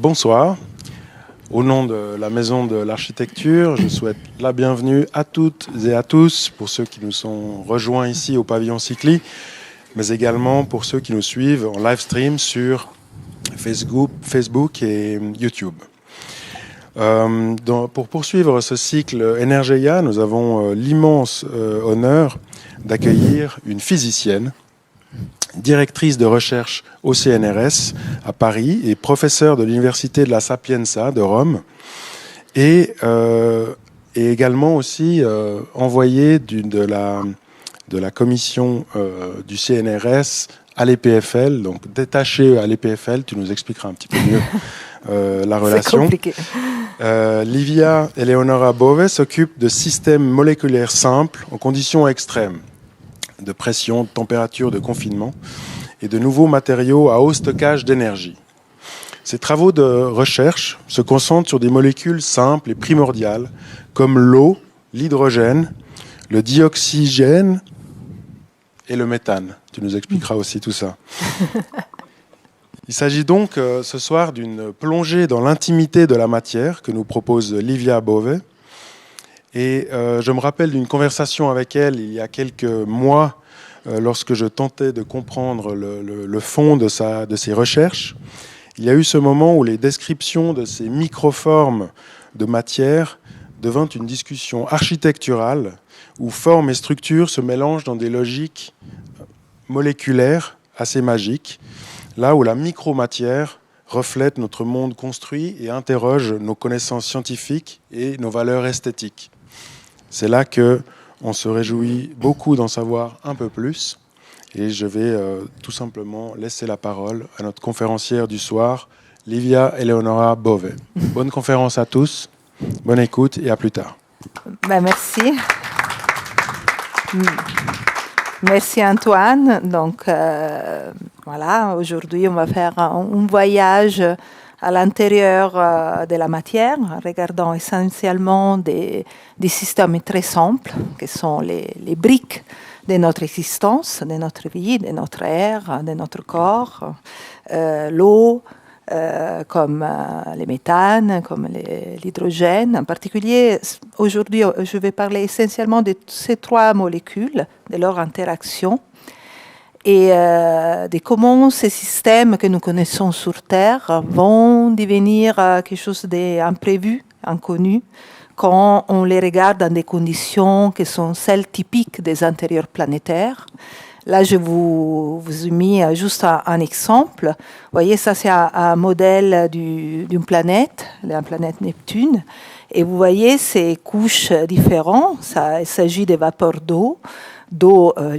Bonsoir. Au nom de la Maison de l'Architecture, je souhaite la bienvenue à toutes et à tous, pour ceux qui nous sont rejoints ici au pavillon Cycli, mais également pour ceux qui nous suivent en live stream sur Facebook et YouTube. Pour poursuivre ce cycle Energeia, nous avons l'immense honneur d'accueillir une physicienne, directrice de recherche au CNRS à Paris et professeure de l'Université de la Sapienza de Rome, et également aussi envoyée de la commission du CNRS à l'EPFL, donc détachée à l'EPFL. Tu nous expliqueras un petit peu mieux la relation. C'est compliqué. Livia Eleonora Bove s'occupe de systèmes moléculaires simples en conditions extrêmes, de pression, de température, de confinement, et de nouveaux matériaux à haut stockage d'énergie. Ces travaux de recherche se concentrent sur des molécules simples et primordiales, comme l'eau, l'hydrogène, le dioxygène et le méthane. Tu nous expliqueras aussi tout ça. Il s'agit donc ce soir d'une plongée dans l'intimité de la matière que nous propose Livia Bove. Et je me rappelle d'une conversation avec elle il y a quelques mois, lorsque je tentais de comprendre le fond de ses recherches. Il y a eu ce moment où les descriptions de ces microformes de matière devinrent une discussion architecturale, où forme et structure se mélangent dans des logiques moléculaires assez magiques, là où la micromatière reflète notre monde construit et interroge nos connaissances scientifiques et nos valeurs esthétiques. C'est là qu'on se réjouit beaucoup d'en savoir un peu plus. Et je vais tout simplement laisser la parole à notre conférencière du soir, Livia Eleonora Bove. Bonne conférence à tous, bonne écoute et à plus tard. Merci. Merci Antoine. Donc voilà, aujourd'hui on va faire un voyage à l'intérieur de la matière, en regardant essentiellement des systèmes très simples, qui sont les briques de notre existence, de notre vie, de notre air, de notre corps, l'eau, comme le méthane, comme l'hydrogène. En particulier, aujourd'hui, je vais parler essentiellement de ces trois molécules, de leur interaction, et de comment ces systèmes que nous connaissons sur Terre vont devenir quelque chose d'imprévu, inconnu, quand on les regarde dans des conditions qui sont celles typiques des intérieurs planétaires. Là, je vous ai mis juste un exemple. Vous voyez, ça c'est un modèle d'une planète, la planète Neptune. Et vous voyez ces couches différentes. Il s'agit de vapeurs d'eau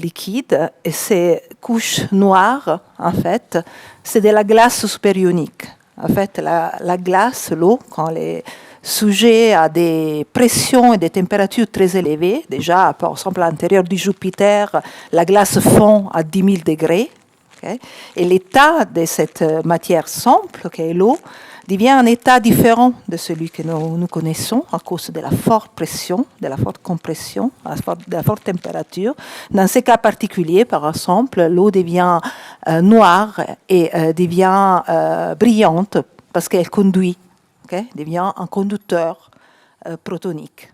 liquide, et ces couches noires, en fait, c'est de la glace supérionique. En fait, la glace, l'eau, quand les sujets à des pressions et des températures très élevées, déjà, par exemple, à l'intérieur du Jupiter, la glace fond à 10 000 degrés, okay, et l'état de cette matière simple, qui est l'eau, devient un état différent de celui que nous connaissons à cause de la forte pression, de la forte compression, de la forte température. Dans ces cas particuliers, par exemple, l'eau devient noire et devient brillante parce qu'elle conduit, okay, devient un conducteur protonique.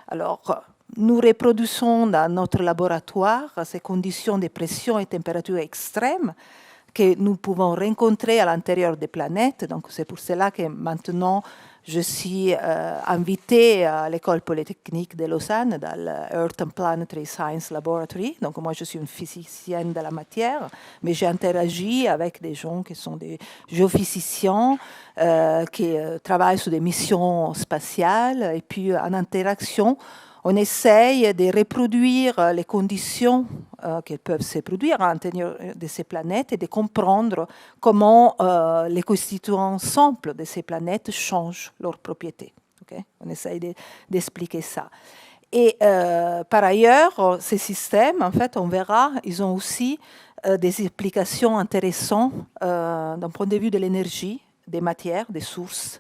Alors, nous reproduisons dans notre laboratoire ces conditions de pression et température extrêmes que nous pouvons rencontrer à l'intérieur des planètes. Donc, c'est pour cela que maintenant, je suis invitée à l'École polytechnique de Lausanne, dans l'Earth and Planetary Science Laboratory. Donc, moi, je suis une physicienne de la matière, mais j'ai interagi avec des gens qui sont des géophysiciens, qui travaillent sur des missions spatiales, et puis en interaction, on essaye de reproduire les conditions qui peuvent se produire à l'intérieur de ces planètes et de comprendre comment les constituants simples de ces planètes changent leurs propriétés. Okay? On essaye d'expliquer ça. Et par ailleurs, ces systèmes, en fait, on verra, ils ont aussi des applications intéressantes d'un point de vue de l'énergie, des matières, des sources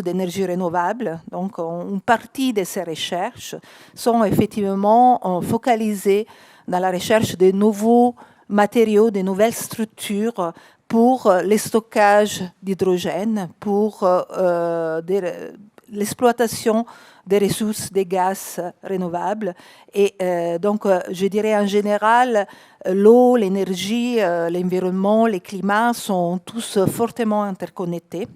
d'énergie renouvelable. Donc, une partie de ces recherches sont effectivement focalisées dans la recherche de nouveaux matériaux, de nouvelles structures pour les stockages d'hydrogène, pour l'exploitation des ressources des gaz renouvelables. Et donc, je dirais en général, l'eau, l'énergie, l'environnement, les climats sont tous fortement interconnectés.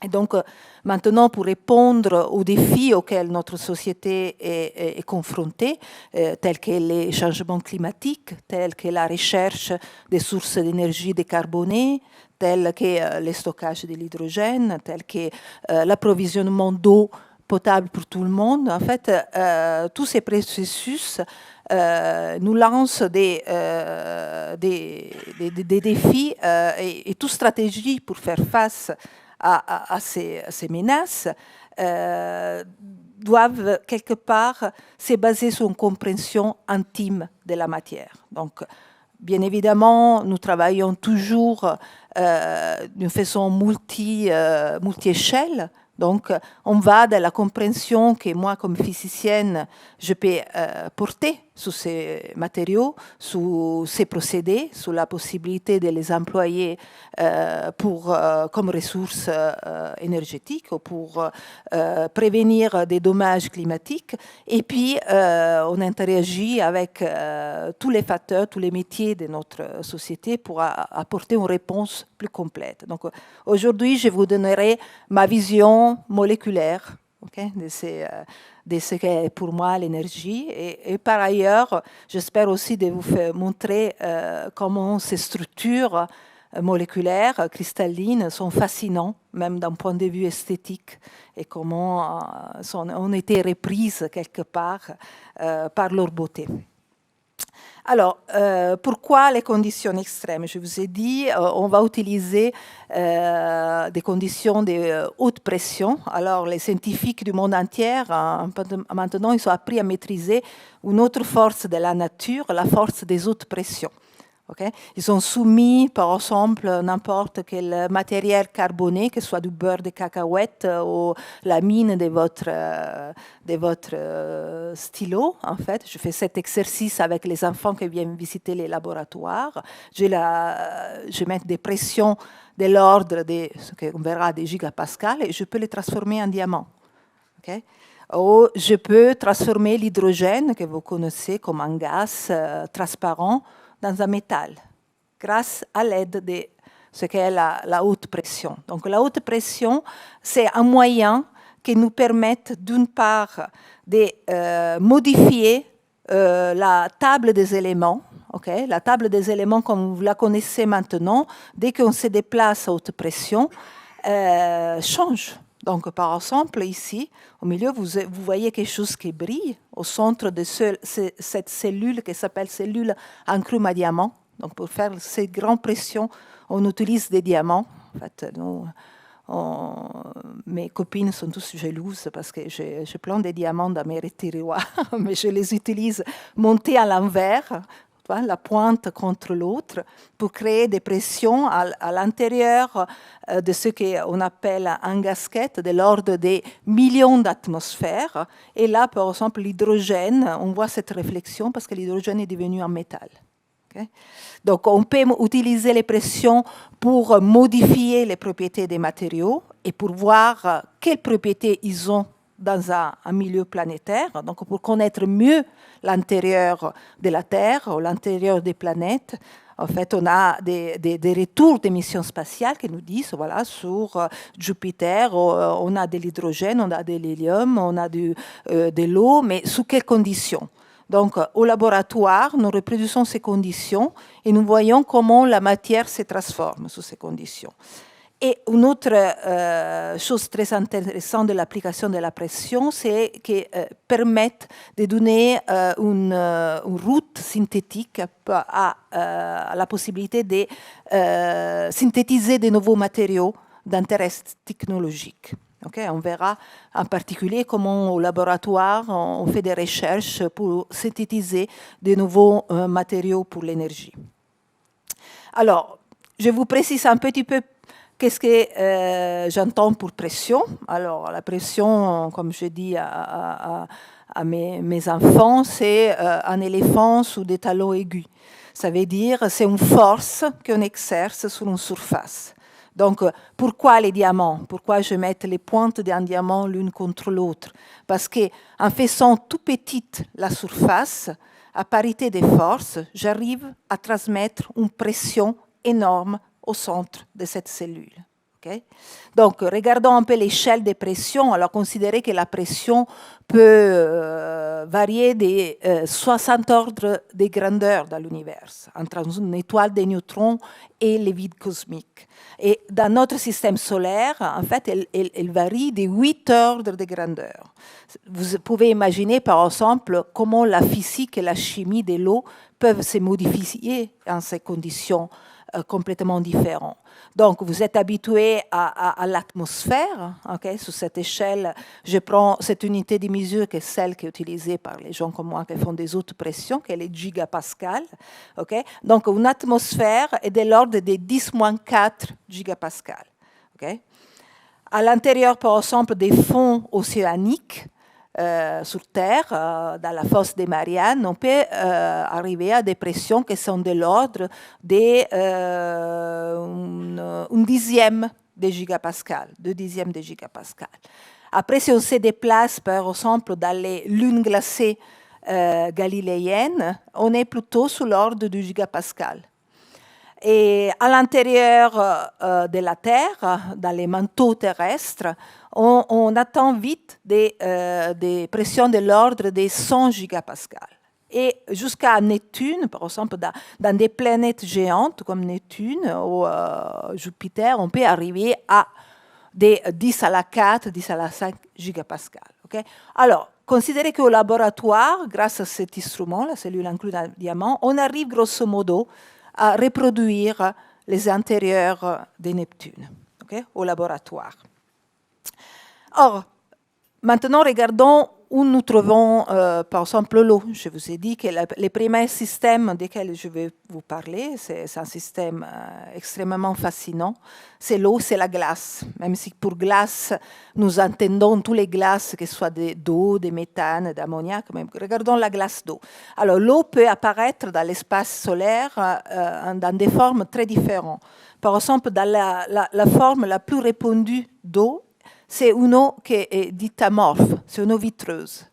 Et donc, maintenant, pour répondre aux défis auxquels notre société est confrontée, tels que les changements climatiques, tels que la recherche des sources d'énergie décarbonées, tels que le stockage de l'hydrogène, tels que l'approvisionnement d'eau potable pour tout le monde, en fait, tous ces processus nous lancent des défis et toute stratégie pour faire face à ces menaces doivent quelque part se baser sur une compréhension intime de la matière. Donc, bien évidemment, nous travaillons toujours d'une façon multi-échelle. Donc, on va de la compréhension que moi, comme physicienne, je peux porter sur ces matériaux, sur ces procédés, sur la possibilité de les employer comme ressources énergétiques ou pour prévenir des dommages climatiques. Et puis, on interagit avec tous les facteurs, tous les métiers de notre société pour apporter une réponse plus complète. Donc, aujourd'hui, je vous donnerai ma vision moléculaire de ce qu'est pour moi l'énergie. Et par ailleurs, j'espère aussi de vous faire montrer comment ces structures moléculaires, cristallines, sont fascinantes, même d'un point de vue esthétique, et comment ont été reprises quelque part par leur beauté. Alors, pourquoi les conditions extrêmes? Je vous ai dit, on va utiliser des conditions de haute pression. Alors, les scientifiques du monde entier, maintenant, ils ont appris à maîtriser une autre force de la nature, la force des hautes pressions. Okay? Ils sont soumis, par exemple, n'importe quel matériel carboné, que ce soit du beurre de cacahuète ou la mine de votre stylo. En fait, je fais cet exercice avec les enfants qui viennent visiter les laboratoires. Je mets des pressions de l'ordre de ce qu'on verra des gigapascales et je peux les transformer en diamants. Okay? Ou je peux transformer l'hydrogène, que vous connaissez comme un gaz transparent, dans un métal, grâce à l'aide de ce qu'est la haute pression. Donc la haute pression, c'est un moyen qui nous permet d'une part de modifier la table des éléments. Okay? La table des éléments, comme vous la connaissez maintenant, dès qu'on se déplace à haute pression, change. Donc, par exemple, ici, au milieu, vous voyez quelque chose qui brille au centre de cette cellule qui s'appelle cellule enclume à diamant. Donc, pour faire ces grandes pressions, on utilise des diamants. En fait, mes copines sont tous jalouses parce que j'ai plein de diamants dans mes tiroirs, mais je les utilise montés à l'envers, la pointe contre l'autre, pour créer des pressions à l'intérieur de ce qu'on appelle un gasket de l'ordre des millions d'atmosphères. Et là, par exemple, l'hydrogène, on voit cette réflexion parce que l'hydrogène est devenu un métal. Okay? Donc, on peut utiliser les pressions pour modifier les propriétés des matériaux et pour voir quelles propriétés ils ont dans un milieu planétaire, donc pour connaître mieux l'intérieur de la Terre ou l'intérieur des planètes. En fait, on a des retours des missions spatiales qui nous disent, voilà, sur Jupiter, on a de l'hydrogène, on a de l'hélium, on a de l'eau, mais sous quelles conditions? Donc, au laboratoire, nous reproduisons ces conditions et nous voyons comment la matière se transforme sous ces conditions. Et une autre chose très intéressante de l'application de la pression, c'est qu'elle permet de donner une route synthétique à la possibilité de synthétiser de nouveaux matériaux d'intérêt technologique. Okay? On verra en particulier comment au laboratoire on fait des recherches pour synthétiser de nouveaux matériaux pour l'énergie. Alors, je vous précise un petit peu qu'est-ce que j'entends pour pression. Alors, la pression, comme je dis à mes enfants, c'est un éléphant sous des talons aigus. Ça veut dire c'est une force qu'on exerce sur une surface. Donc, pourquoi les diamants? Pourquoi je mets les pointes d'un diamant l'une contre l'autre? Parce qu'en faisant tout petite la surface, à parité des forces, j'arrive à transmettre une pression énorme au centre de cette cellule. Okay? Donc, regardons un peu l'échelle des pressions. Alors, considérez que la pression peut varier de 60 ordres de grandeur dans l'univers, entre une étoile de neutrons et les vides cosmiques. Et dans notre système solaire, en fait, elle varie de 8 ordres de grandeur. Vous pouvez imaginer, par exemple, comment la physique et la chimie de l'eau peuvent se modifier en ces conditions complètement différentes. Donc, vous êtes habitué à l'atmosphère. Okay? Sur cette échelle, je prends cette unité de mesure qui est celle qui est utilisée par les gens comme moi qui font des hautes pressions, qui est les gigapascales. Okay? Donc, une atmosphère est de l'ordre de 10-4 gigapascales. Okay? À l'intérieur, par exemple, des fonds océaniques, sur Terre, dans la fosse des Mariannes, on peut arriver à des pressions qui sont de l'ordre d'un dixième de gigapascal, 2 dixièmes de gigapascal. Après, si on se déplace, par exemple, dans les lunes glacées galiléennes, on est plutôt sous l'ordre du gigapascal. Et à l'intérieur de la Terre, dans les manteaux terrestres, on attend vite des pressions de l'ordre des 100 gigapascales. Et jusqu'à Neptune, par exemple, dans des planètes géantes comme Neptune ou Jupiter, on peut arriver à des 10 à la 4, 10 à la 5 gigapascales. Okay? Alors, considérez qu'au laboratoire, grâce à cet instrument, la cellule inclue dans le diamant, on arrive grosso modo à reproduire les intérieurs de Neptune, okay, au laboratoire. Or, maintenant, regardons où nous trouvons, par exemple, l'eau. Je vous ai dit que les premiers systèmes desquels je vais vous parler, c'est un système extrêmement fascinant. C'est l'eau, c'est la glace. Même si pour glace, nous entendons tous les glaces, que ce soit d'eau, de méthane, d'ammoniac. Regardons la glace d'eau. Alors, l'eau peut apparaître dans l'espace solaire dans des formes très différentes. Par exemple, dans la forme la plus répandue d'eau, c'est une eau qui est dite amorphe, c'est une eau vitreuse.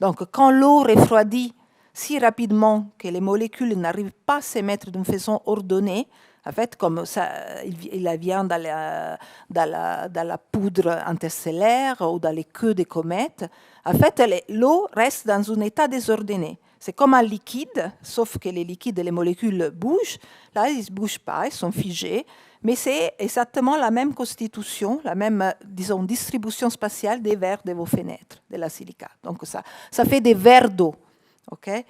Donc, quand l'eau refroidit si rapidement que les molécules n'arrivent pas à se mettre d'une façon ordonnée, en fait, comme ça, il vient dans la poudre interstellaire ou dans les queues des comètes, en fait, l'eau reste dans un état désordonné. C'est comme un liquide, sauf que les liquides et les molécules bougent. Là, ils ne bougent pas, ils sont figés. Mais c'est exactement la même constitution, la même, disons, distribution spatiale des verres de vos fenêtres, de la silicate. Donc, ça fait des verres d'eau. Okay?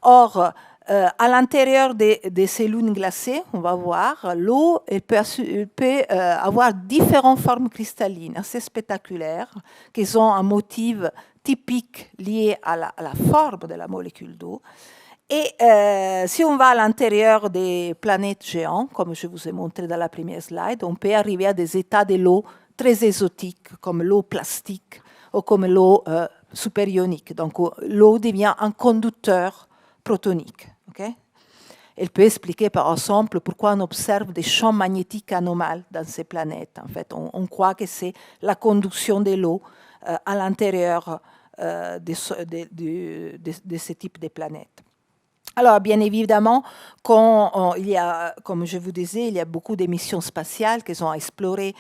Or, à l'intérieur de ces lunes glacées, on va voir, l'eau peut avoir différentes formes cristallines, assez spectaculaires, qui ont un motif typique lié à la forme de la molécule d'eau. Et si on va à l'intérieur des planètes géantes, comme je vous ai montré dans la première slide, on peut arriver à des états de l'eau très exotiques, comme l'eau plastique ou comme l'eau superionique. Donc l'eau devient un conducteur protonique. Okay? Elle peut expliquer, par exemple, pourquoi on observe des champs magnétiques anomales dans ces planètes. En fait, on croit que c'est la conduction de l'eau à l'intérieur de ce type de planètes. Alors, bien évidemment, quand il y a, comme je vous disais, il y a beaucoup de missions spatiales qui ont exploré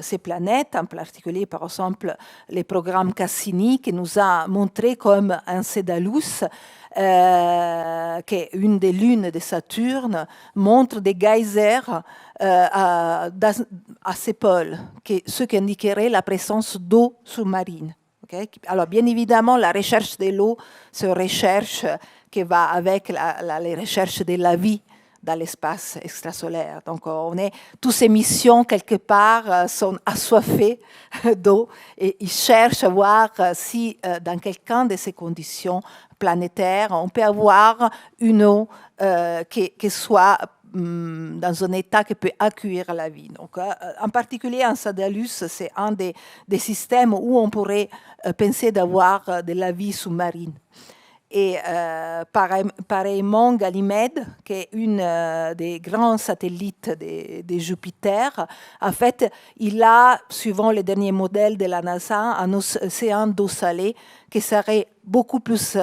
ces planètes, en particulier, par exemple, les programmes Cassini, qui nous a montré comme Enceladus, qui est une des lunes de Saturne, montre des geysers à ses pôles, ce qui indiquerait la présence d'eau sous-marine. Okay? Alors, bien évidemment, la recherche de l'eau, c'est une recherche qui va avec les recherches de la vie dans l'espace extrasolaire. Donc, toutes ces missions, quelque part, sont assoiffées d'eau et ils cherchent à voir si, dans quelqu'un de ces conditions planétaires, on peut avoir une eau qui soit dans un état qui peut accueillir la vie. Donc, en particulier, Enceladus, c'est un des systèmes où on pourrait penser d'avoir de la vie sous-marine. Et pareillement, Ganymède, qui est une des grands satellites de Jupiter, en fait, il a, suivant les derniers modèles de la NASA, un océan d'eau salée qui serait beaucoup plus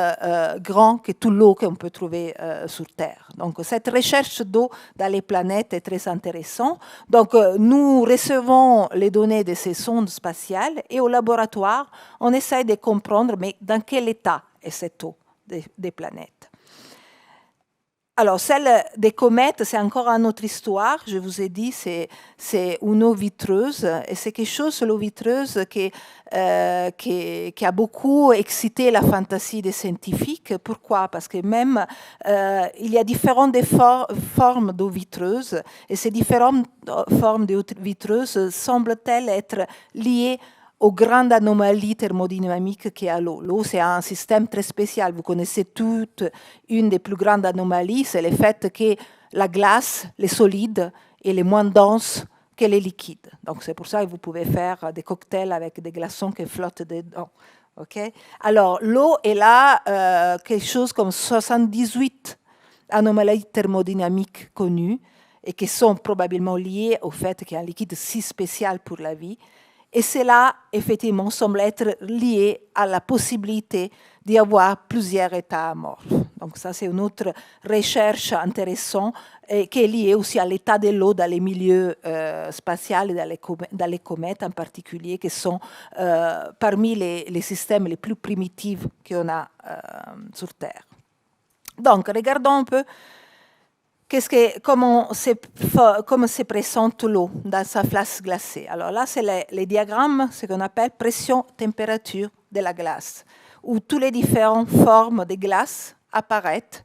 grand que tout l'eau qu'on peut trouver sur Terre. Donc, cette recherche d'eau dans les planètes est très intéressante. Donc, nous recevons les données de ces sondes spatiales et au laboratoire, on essaie de comprendre, mais dans quel état est cette eau des planètes. Alors, celle des comètes, c'est encore une autre histoire. Je vous ai dit, c'est une eau vitreuse. Et c'est quelque chose, l'eau vitreuse, qui a beaucoup excité la fantaisie des scientifiques. Pourquoi? Parce que même, il y a différentes formes d'eau vitreuse. Et ces différentes formes d'eau vitreuse semblent-elles être liées aux grandes anomalies thermodynamiques qu'il y a à l'eau. L'eau, c'est un système très spécial. Vous connaissez toutes une des plus grandes anomalies, c'est le fait que la glace, les solides, est les moins dense que les liquides. Donc, c'est pour ça que vous pouvez faire des cocktails avec des glaçons qui flottent dedans. Okay? Alors, l'eau est là, quelque chose comme 78 anomalies thermodynamiques connues et qui sont probablement liées au fait qu'il y a un liquide si spécial pour la vie. Et cela, effectivement, semble être lié à la possibilité d'y avoir plusieurs états amorphes. Donc ça, c'est une autre recherche intéressante et qui est liée aussi à l'état de l'eau dans les milieux spatiaux et dans les comètes en particulier, qui sont parmi les systèmes les plus primitifs qu'on a sur Terre. Donc, regardons un peu comment se présente l'eau dans sa phase glacée. Alors là, c'est les diagrammes, ce qu'on appelle pression-température de la glace, où toutes les différentes formes de glace apparaissent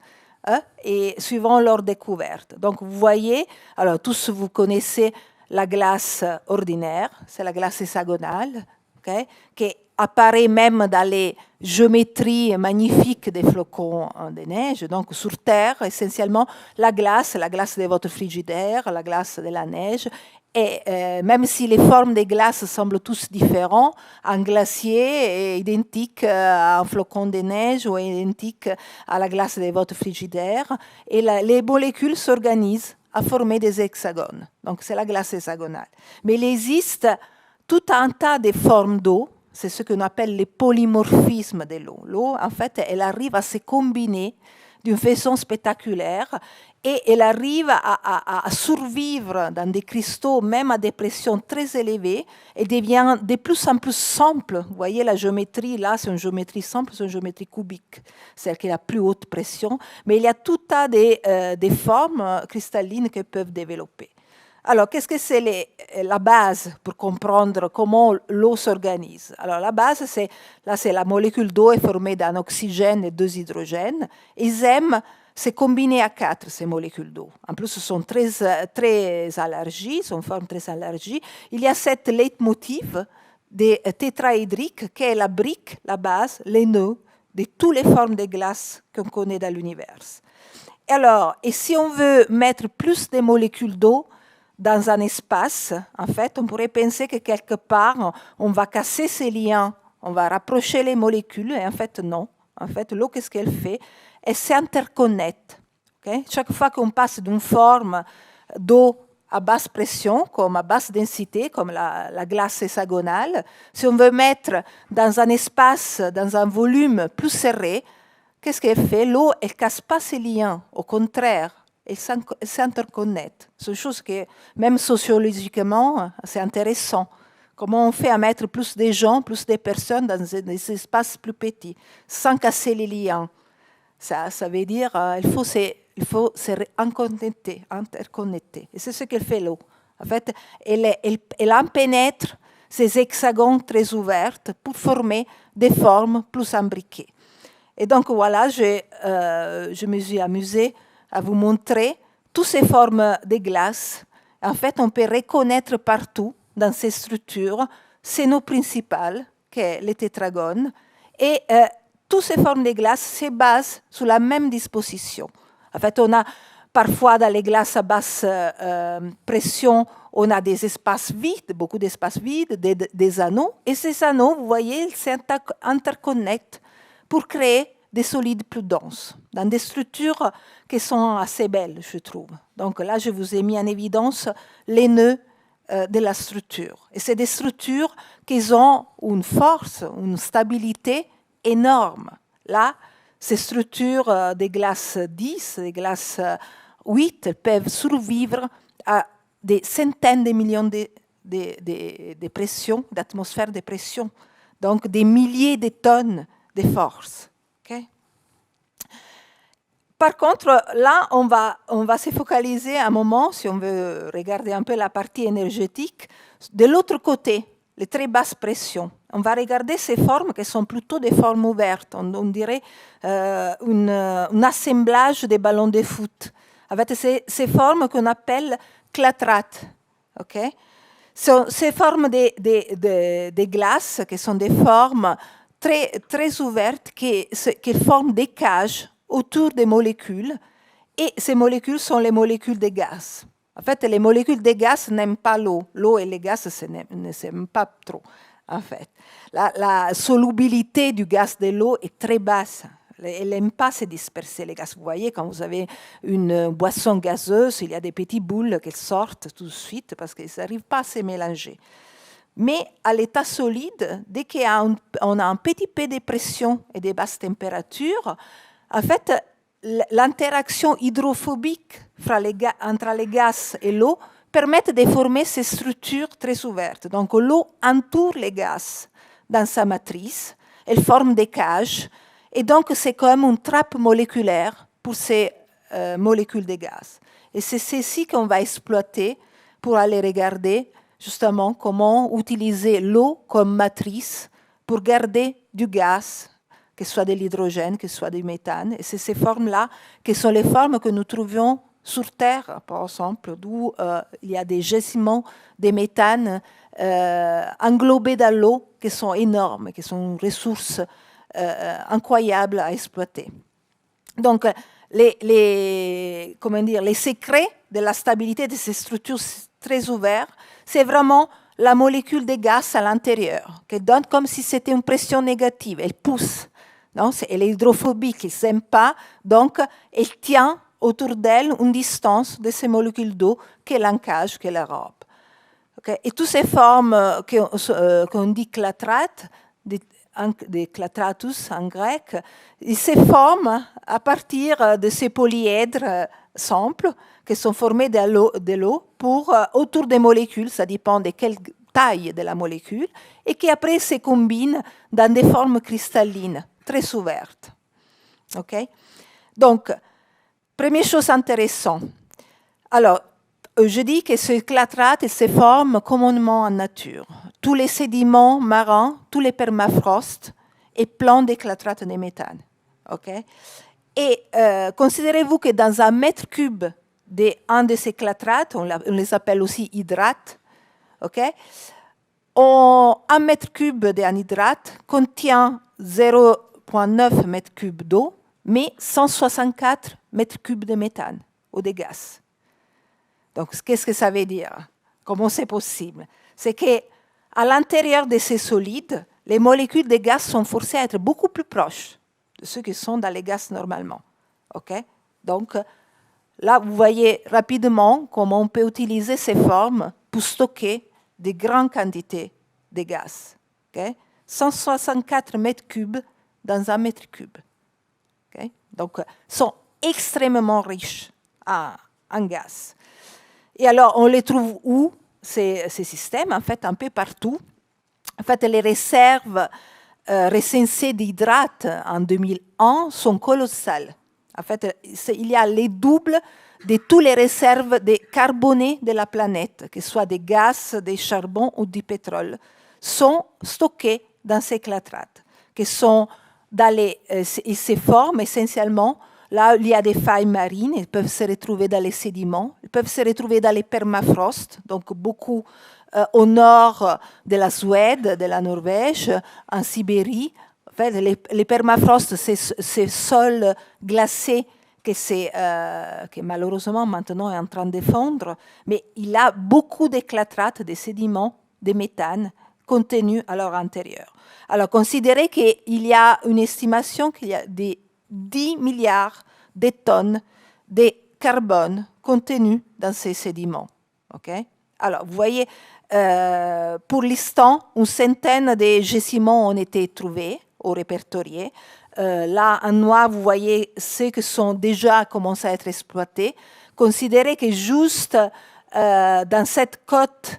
et suivant leur découverte. Donc vous voyez, alors tous vous connaissez la glace ordinaire, c'est la glace hexagonale, okay, qui apparaît même dans les géométries magnifiques des flocons de neige. Donc, sur Terre, essentiellement, la glace de votre frigidaire, la glace de la neige. Et même si les formes des glaces semblent tous différentes, un glacier est identique à un flocon de neige ou est identique à la glace de votre frigidaire. Et les molécules s'organisent à former des hexagones. Donc, c'est la glace hexagonale. Mais il existe tout un tas de formes d'eau. C'est ce qu'on appelle le polymorphisme de l'eau. L'eau, en fait, elle arrive à se combiner d'une façon spectaculaire et elle arrive à survivre dans des cristaux, même à des pressions très élevées, et devient de plus en plus simple. Vous voyez, la géométrie, là, c'est une géométrie simple, c'est une géométrie cubique, celle qui a la plus haute pression, mais il y a tout un tas de formes cristallines qu'elles peuvent développer. Alors, qu'est-ce que c'est la base pour comprendre comment l'eau s'organise? Alors, la base, c'est la molécule d'eau est formée d'un oxygène et deux hydrogènes. Ils aiment se combiner à quatre, ces molécules d'eau. En plus, elles sont très élargies, sont formes très élargies. Il y a cette leitmotiv des tétraédriques qui est la brique, la base, les nœuds de toutes les formes de glace qu'on connaît dans l'univers. Alors, et si on veut mettre plus de molécules d'eau dans un espace, en fait, on pourrait penser que quelque part, on va casser ces liens, on va rapprocher les molécules, et en fait, non. En fait, l'eau, qu'est-ce qu'elle fait? Elle s'interconnecte. Okay? Chaque fois qu'on passe d'une forme d'eau à basse pression, comme à basse densité, comme la glace hexagonale, si on veut mettre dans un espace, dans un volume plus serré, qu'est-ce qu'elle fait? L'eau, elle ne casse pas ces liens, au contraire. Elles s'interconnectent. C'est une chose qui, même sociologiquement, c'est intéressant. Comment on fait à mettre plus de gens, plus de personnes dans des espaces plus petits, sans casser les liens. Ça veut dire qu'il faut se interconnecter. Et c'est ce qu'elle fait l'eau. En fait, elle en pénètre ces hexagones très ouverts pour former des formes plus imbriquées. Et donc voilà, je me suis amusée à vous montrer toutes ces formes de glace. En fait, on peut reconnaître partout dans ces structures ces noms principaux, qui est les tétragones, et toutes ces formes de glace se basent sur la même disposition. En fait, on a parfois dans les glaces à basse pression, on a des espaces vides, beaucoup d'espaces vides, des anneaux, et ces anneaux, vous voyez, ils s'interconnectent pour créer des solides plus denses, dans des structures qui sont assez belles, je trouve. Donc là, je vous ai mis en évidence les nœuds de la structure. Et c'est des structures qui ont une force, une stabilité énorme. Là, ces structures des glaces 10, des glaces 8 peuvent survivre à des centaines de millions de pressions, d'atmosphères de pression, donc des milliers de tonnes de force. Okay? Par contre, là, on va se focaliser un moment, si on veut regarder un peu la partie énergétique, de l'autre côté, les très basses pressions. On va regarder ces formes qui sont plutôt des formes ouvertes, on dirait un assemblage des ballons de foot, avec ces formes qu'on appelle clatrates. Okay? Ces formes de glace, qui sont des formes très, très ouvertes, qui forment des cages autour des molécules, et ces molécules sont les molécules de gaz. En fait, les molécules de gaz n'aiment pas l'eau. L'eau et les gaz ne s'aiment pas trop, en fait. La solubilité du gaz de l'eau est très basse. Elle n'aime pas se disperser, les gaz. Vous voyez, quand vous avez une boisson gazeuse, il y a des petites boules qui sortent tout de suite parce qu'elles n'arrivent pas à se mélanger. Mais à l'état solide, dès qu'on a un petit peu de pression et de basses températures, en fait, l'interaction hydrophobique entre les gaz et l'eau permet de former ces structures très ouvertes. Donc l'eau entoure les gaz dans sa matrice, elle forme des cages, et donc c'est comme une trappe moléculaire pour ces molécules de gaz. Et c'est ceci qu'on va exploiter pour aller regarder justement comment utiliser l'eau comme matrice pour garder du gaz, que ce soit de l'hydrogène, que ce soit du méthane. Et c'est ces formes-là qui sont les formes que nous trouvions sur Terre, par exemple, d'où il y a des gisements de méthane englobés dans l'eau qui sont énormes, qui sont une ressource incroyable à exploiter. Donc, les secrets de la stabilité de ces structures très ouvertes, c'est vraiment la molécule de gaz à l'intérieur, qui donne comme si c'était une pression négative. Elle pousse. Elle est hydrophobique, elle ne s'aime pas, donc elle tient autour d'elle une distance de ces molécules d'eau qui l'encagent, qui la robe. Okay? Et toutes ces formes qu'on dit clatrates, des clatratus en grec, ils se forment à partir de ces polyèdres simples qui sont formés de l'eau autour des molécules, ça dépend de quelle taille de la molécule, et qui après se combinent dans des formes cristallines très ouvertes. Okay? Donc, première chose intéressante. Alors, je dis que ces clatrates se forment communément en nature. Tous les sédiments marins, tous les permafrosts est plein de clatrates de méthane. Okay? Et considérez-vous que dans un mètre cube d'un de ces clatrates, on les appelle aussi hydrates, okay? Un mètre cube d'un hydrate contient 0,9 mètres cubes d'eau, mais 164 mètres cubes de méthane ou de gaz. Donc, qu'est-ce que ça veut dire? Comment c'est possible? C'est qu'à l'intérieur de ces solides, les molécules de gaz sont forcées à être beaucoup plus proches de ceux qui sont dans les gaz normalement. Okay? Donc, là, vous voyez rapidement comment on peut utiliser ces formes pour stocker de grandes quantités de gaz. Okay? 164 mètres cubes dans un mètre cube. Okay? Donc, sont extrêmement riches en gaz. Et alors, on les trouve où, ces systèmes? En fait, un peu partout. En fait, les réserves recensées d'hydrates en 2001 sont colossales. En fait, il y a les doubles de toutes les réserves de carbonés de la planète, que ce soit des gaz, des charbons ou du pétrole, sont stockés dans ces clatrates, qui sont ils se forment essentiellement. Là, il y a des failles marines, ils peuvent se retrouver dans les sédiments, ils peuvent se retrouver dans les permafrosts, donc beaucoup au nord de la Suède, de la Norvège, en Sibérie. En fait, les permafrosts, c'est ce sol glacé qui malheureusement maintenant est en train de fondre, mais il a beaucoup de clatrates, de sédiments, de méthane contenus à leur intérieur. Alors, considérez qu'il y a une estimation qu'il y a des 10 milliards de tonnes de carbone contenues dans ces sédiments. Okay? Alors, vous voyez, pour l'instant, une centaine de gisements ont été trouvés ou répertoriés. Là, en noir, vous voyez ceux qui sont déjà commencés à être exploités. Considérez que juste dans cette côte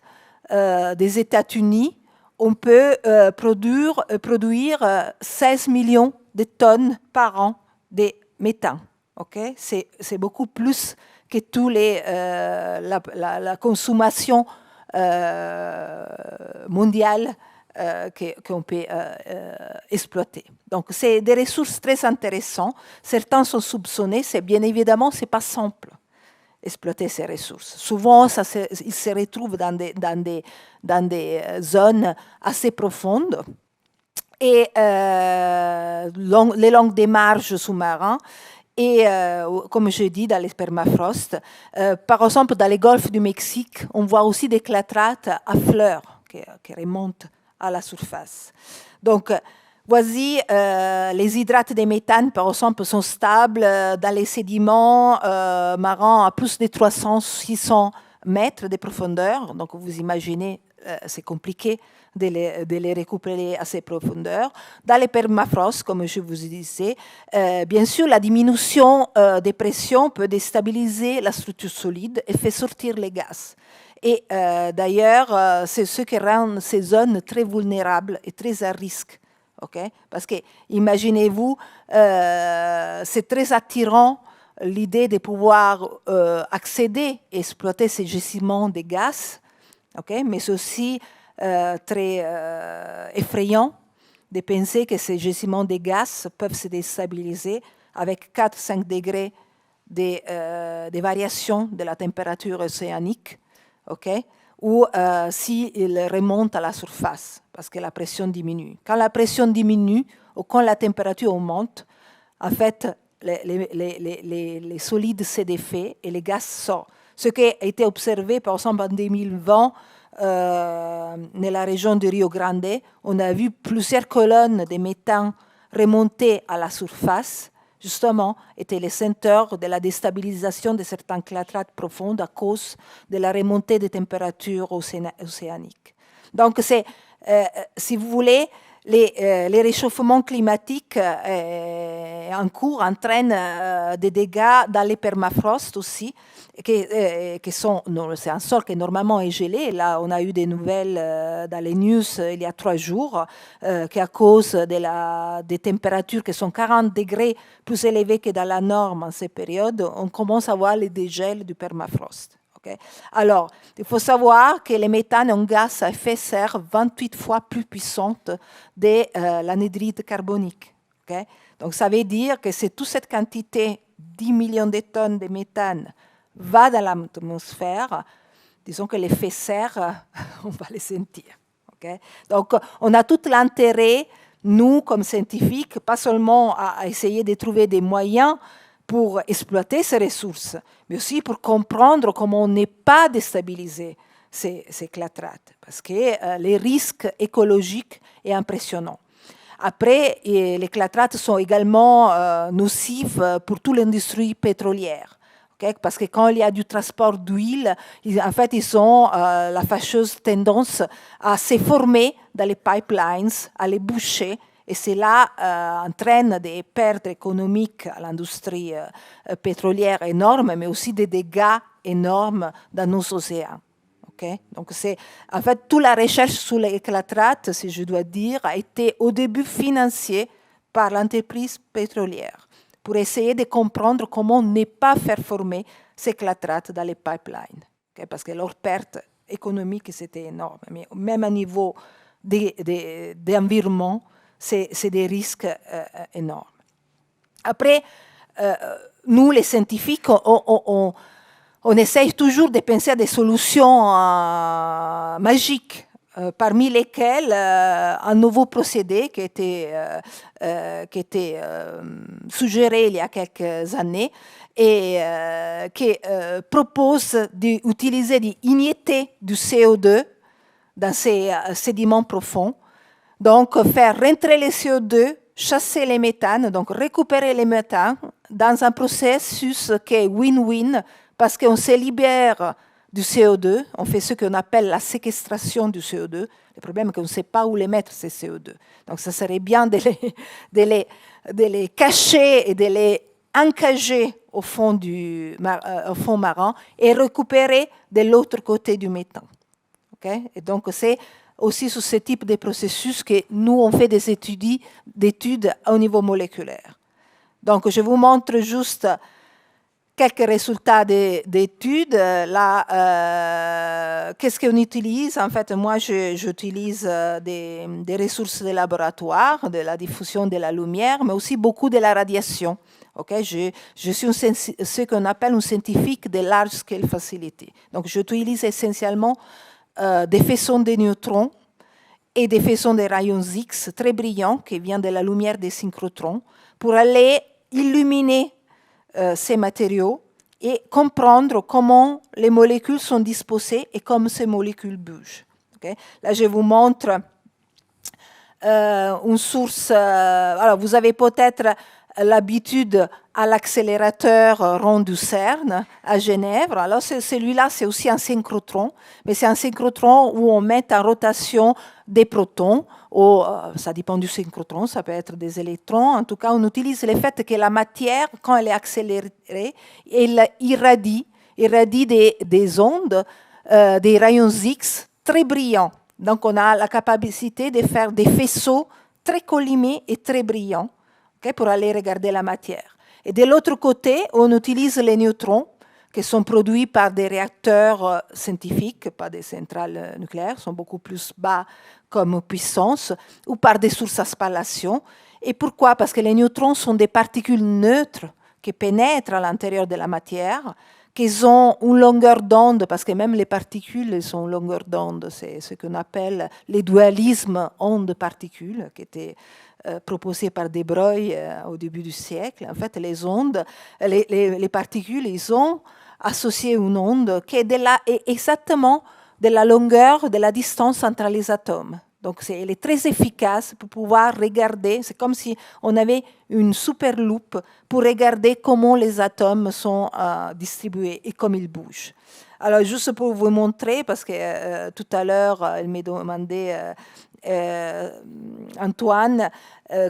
des États-Unis, on peut produire 16 millions de tonnes par an de méthane. Okay? C'est beaucoup plus que tous la consommation mondiale qu'on peut exploiter. Donc, c'est des ressources très intéressantes. Certains sont soupçonnés. Bien évidemment, ce n'est pas simple exploiter ces ressources. Souvent, ils se retrouvent dans des zones assez profondes et les longues des marges sous-marins. Et comme je dis, dans les permafrost, par exemple, dans les golfs du Mexique, on voit aussi des clatrates à fleurs qui remontent à la surface. Donc, voici, les hydrates de méthane, par exemple, sont stables dans les sédiments marins à plus de 300-600 mètres de profondeur. Donc, vous imaginez, c'est compliqué de les récupérer à ces profondeurs. Dans les permafrost, comme je vous disais, bien sûr, la diminution des pressions peut déstabiliser la structure solide et fait sortir les gaz. Et d'ailleurs, c'est ce qui rend ces zones très vulnérables et très à risque. Okay? Parce que, imaginez-vous, c'est très attirant l'idée de pouvoir accéder et exploiter ces gisements de gaz, okay? Mais c'est aussi très effrayant de penser que ces gisements de gaz peuvent se déstabiliser avec 4-5 degrés de variation de la température océanique, okay? Ou s'ils remontent à la surface, parce que la pression diminue. Quand la pression diminue ou quand la température augmente, en fait, les solides se défait et les gaz sortent. Ce qui a été observé, par exemple, en 2020, dans la région du Rio Grande, on a vu plusieurs colonnes de méthane remonter à la surface, justement, étaient les centres de la déstabilisation de certains clatrates profondes à cause de la remontée des températures océaniques. Donc, si vous voulez, les réchauffements climatiques en cours entraînent des dégâts dans les permafrost aussi, qui sont, c'est un sol qui normalement est gelé. Là, on a eu des nouvelles dans les news il y a 3 jours, qu'à cause des températures qui sont 40 degrés plus élevées que dans la norme en ces périodes, on commence à voir les dégels du permafrost. Okay? Alors, il faut savoir que le méthane est un gaz à effet de serre 28 fois plus puissante de l'anhydride carbonique. Okay? Donc, ça veut dire que c'est toute cette quantité, 10 millions de tonnes de méthane, va dans l'atmosphère, disons que l'effet serre, on va le sentir. Okay? Donc, on a tout l'intérêt, nous, comme scientifiques, pas seulement à essayer de trouver des moyens pour exploiter ces ressources, mais aussi pour comprendre comment on n'est pas déstabiliser ces clatrates, parce que les risques écologiques est impressionnant. Après, les clatrates sont également nocives pour toute l'industrie pétrolière. Okay? Parce que quand il y a du transport d'huile, en fait, ils ont la fâcheuse tendance à se former dans les pipelines, à les boucher, et cela entraîne des pertes économiques à l'industrie pétrolière énormes, mais aussi des dégâts énormes dans nos océans. Okay? Donc, en fait, toute la recherche sur les clatrates, si je dois dire, a été au début financée par l'entreprise pétrolière, pour essayer de comprendre comment ne pas faire former ces clatrates dans les pipelines. Okay? Parce que leur perte économique, c'était énorme. Mais même à niveau d'environnement, c'est des risques énormes. Après, nous, les scientifiques, on essaye toujours de penser à des solutions magiques, parmi lesquelles un nouveau procédé qui était suggéré il y a quelques années et qui propose d'injecter du CO2 dans ces sédiments profonds. Donc, faire rentrer les CO2, chasser les méthanes, donc récupérer les méthanes dans un processus qui est win-win parce qu'on se libère du CO2, on fait ce qu'on appelle la séquestration du CO2. Le problème est qu'on ne sait pas où les mettre, ces CO2. Donc, ça serait bien de les cacher et de les encager au fond marin et récupérer de l'autre côté du méthane. Okay? Et donc, c'est aussi sur ce type de processus que nous, on fait des études au niveau moléculaire. Donc, je vous montre juste quelques résultats d'études. Là, qu'est-ce qu'on utilise? En fait, moi, j'utilise des ressources de laboratoire, de la diffusion de la lumière, mais aussi beaucoup de la radiation. Okay? Je suis ce qu'on appelle un scientifique de large scale facility. Donc, j'utilise essentiellement des faisceaux de neutrons et des faisceaux de rayons X très brillants qui viennent de la lumière des synchrotrons pour aller illuminer ces matériaux et comprendre comment les molécules sont disposées et comment ces molécules bougent. Okay? Là, je vous montre une source. Alors, vous avez peut-être l'habitude à l'accélérateur rond du CERN à Genève. Alors, celui-là, c'est aussi un synchrotron, mais c'est un synchrotron où on met en rotation des protons, ou ça dépend du synchrotron, ça peut être des électrons. En tout cas, on utilise le fait que la matière, quand elle est accélérée, elle irradie des ondes, des rayons X très brillants. Donc, on a la capacité de faire des faisceaux très collimés et très brillants, okay, pour aller regarder la matière. Et de l'autre côté, on utilise les neutrons qui sont produits par des réacteurs scientifiques, pas des centrales nucléaires, sont beaucoup plus bas comme puissance, ou par des sources à spallation. Et pourquoi? Parce que les neutrons sont des particules neutres qui pénètrent à l'intérieur de la matière, qui ont une longueur d'onde, parce que même les particules sont longueur d'onde, c'est ce qu'on appelle le dualisme onde-particule, qui était proposé par De Broglie au début du siècle. En fait, les ondes, les particules, ils ont associé une onde qui est exactement de la longueur de la distance entre les atomes. Donc, elle est très efficace pour pouvoir regarder. C'est comme si on avait une super loupe pour regarder comment les atomes sont distribués et comment ils bougent. Alors, juste pour vous montrer, parce que tout à l'heure, elle m'a demandé, Antoine,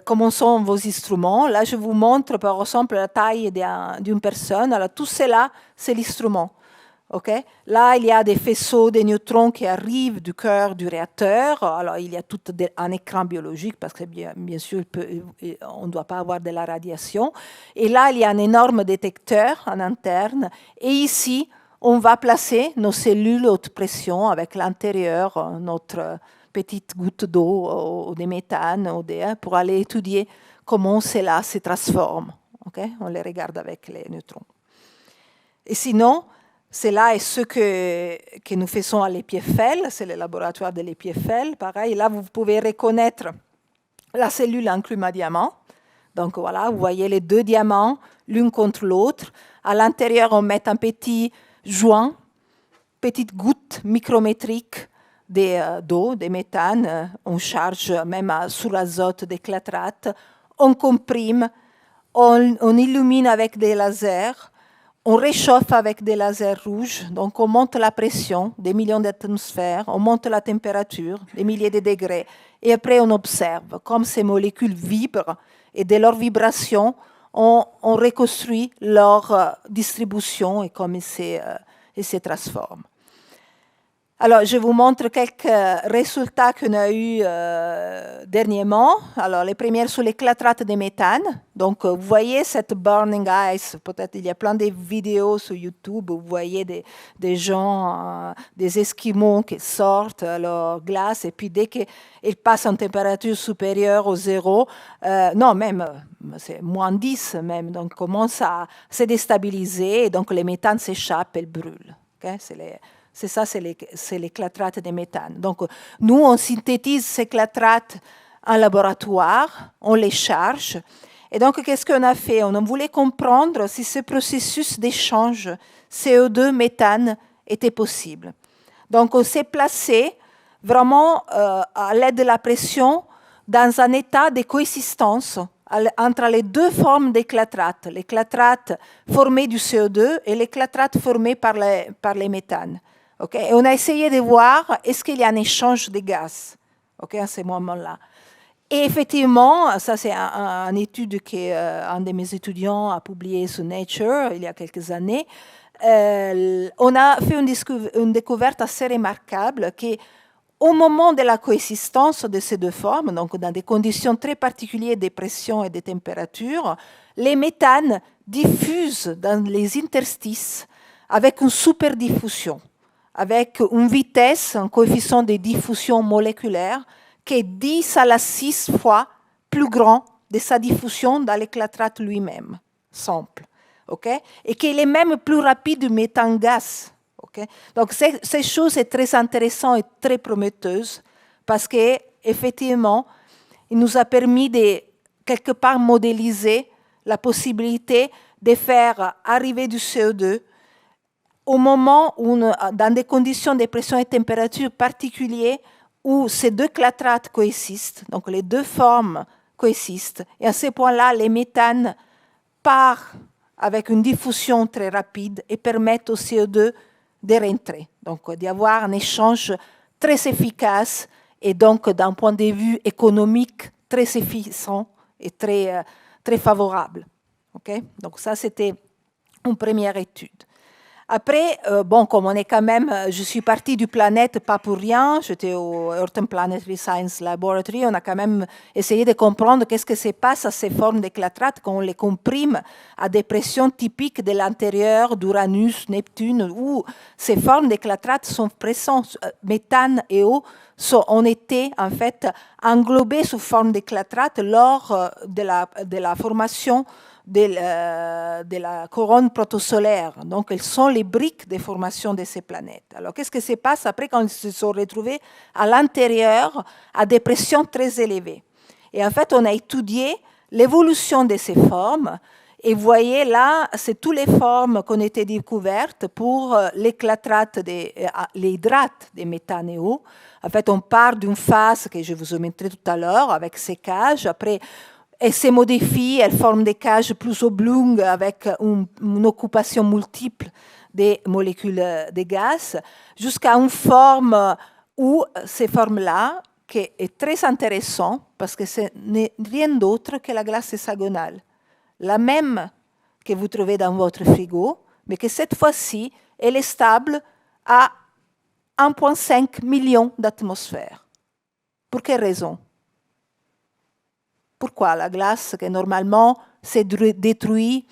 comment sont vos instruments. Là, je vous montre, par exemple, la taille d'une personne. Alors, tout cela, c'est l'instrument. Okay? Là, il y a des faisceaux de neutrons qui arrivent du cœur du réacteur. Alors, il y a tout un écran biologique parce que, bien sûr, on ne doit pas avoir de la radiation. Et là, il y a un énorme détecteur en interne. Et ici, on va placer nos cellules haute pression avec l'intérieur, notre petite goutte d'eau ou de méthane pour aller étudier comment cela se transforme. Okay? On les regarde avec les neutrons. Et sinon, cela est ce que nous faisons à l'EPFL, c'est le laboratoire de l'EPFL. Pareil, là, vous pouvez reconnaître la cellule enclume à diamant. Donc voilà, vous voyez les deux diamants, l'une contre l'autre. À l'intérieur, on met un petit joint, petite goutte micrométrique d'eau, de méthane. On charge même sur l'azote des clatrates. On comprime, on illumine avec des lasers. On réchauffe avec des lasers rouges, donc on monte la pression, des millions d'atmosphères, on monte la température, des milliers de degrés, et après on observe comme ces molécules vibrent, et de leur vibration, on reconstruit leur distribution et comme ils se transforment. Alors, je vous montre quelques résultats qu'on a eus dernièrement. Alors, les premières sur les clatrates de méthane. Donc, vous voyez cette burning ice. Peut-être il y a plein de vidéos sur YouTube où vous voyez des gens, des Esquimaux qui sortent leur glace et puis dès qu'ils passent en température supérieure au zéro, non, même, c'est moins 10 même, donc commence à se déstabiliser et donc les méthanes s'échappent et brûlent. Okay? C'est les clatrates de méthane. Donc, nous, on synthétise ces clatrates en laboratoire, on les charge. Et donc, qu'est-ce qu'on a fait? On voulait comprendre si ce processus d'échange CO2-méthane était possible. Donc, on s'est placé vraiment à l'aide de la pression dans un état de coexistence entre les deux formes d'éclatrate, l'éclatrate formé du CO2 et l'éclatrate formé par les méthanes. Okay? Et on a essayé de voir est-ce qu'il y a un échange de gaz, okay, à ce moment-là. Et effectivement, ça c'est une étude qu'un de mes étudiants a publiée sur Nature il y a quelques années. On a fait une découverte assez remarquable qu'au moment de la coexistence de ces deux formes, donc dans des conditions très particulières de pression et de température, les méthanes diffusent dans les interstices avec une superdiffusion, avec une vitesse, un coefficient de diffusion moléculaire qui est 10 à la 6 fois plus grand de sa diffusion dans l'éclatrate lui-même, simple. Okay? Et qu'il est même plus rapide du méthane gaz. Okay? Donc, ces choses sont très intéressantes et très prometteuses parce qu'effectivement, il nous a permis de, quelque part, modéliser la possibilité de faire arriver du CO2 au moment où, dans des conditions de pression et de température particulières, où ces deux clatrates coexistent, donc les deux formes coexistent, et à ce point-là, les méthanes partent avec une diffusion très rapide et permettent au CO2 de rentrer, donc d'y avoir un échange très efficace et donc d'un point de vue économique très efficient et très, très favorable. Okay? Donc ça, c'était une première étude. Après, bon, comme on est quand même, je suis partie du Planète pas pour rien, j'étais au Earth and Planetary Science Laboratory, on a quand même essayé de comprendre qu'est-ce que se passe à ces formes d'éclatrate quand on les comprime à des pressions typiques de l'intérieur d'Uranus, Neptune, où ces formes d'éclatrate sont présentes, méthane et eau, ont été en fait englobées sous forme d'éclatrate lors de la formation de la couronne protosolaire. Donc, elles sont les briques de formation de ces planètes. Alors, qu'est-ce qui se passe après quand ils se sont retrouvés à l'intérieur à des pressions très élevées? Et en fait, on a étudié l'évolution de ces formes. Et vous voyez là, c'est toutes les formes qui ont été découvertes pour l'éclatrate, les hydrates de méthane et eau. En fait, on part d'une phase que je vous ai montré tout à l'heure avec sécage. Après, elle se modifie, elle forme des cages plus oblongues avec une occupation multiple des molécules de gaz, jusqu'à une forme où ces formes-là, qui est très intéressant parce que ce n'est rien d'autre que la glace hexagonale, la même que vous trouvez dans votre frigo, mais que cette fois-ci, elle est stable à 1,5 million d'atmosphères. Pour quelle raison? Pourquoi la glace, qui normalement s'est détruite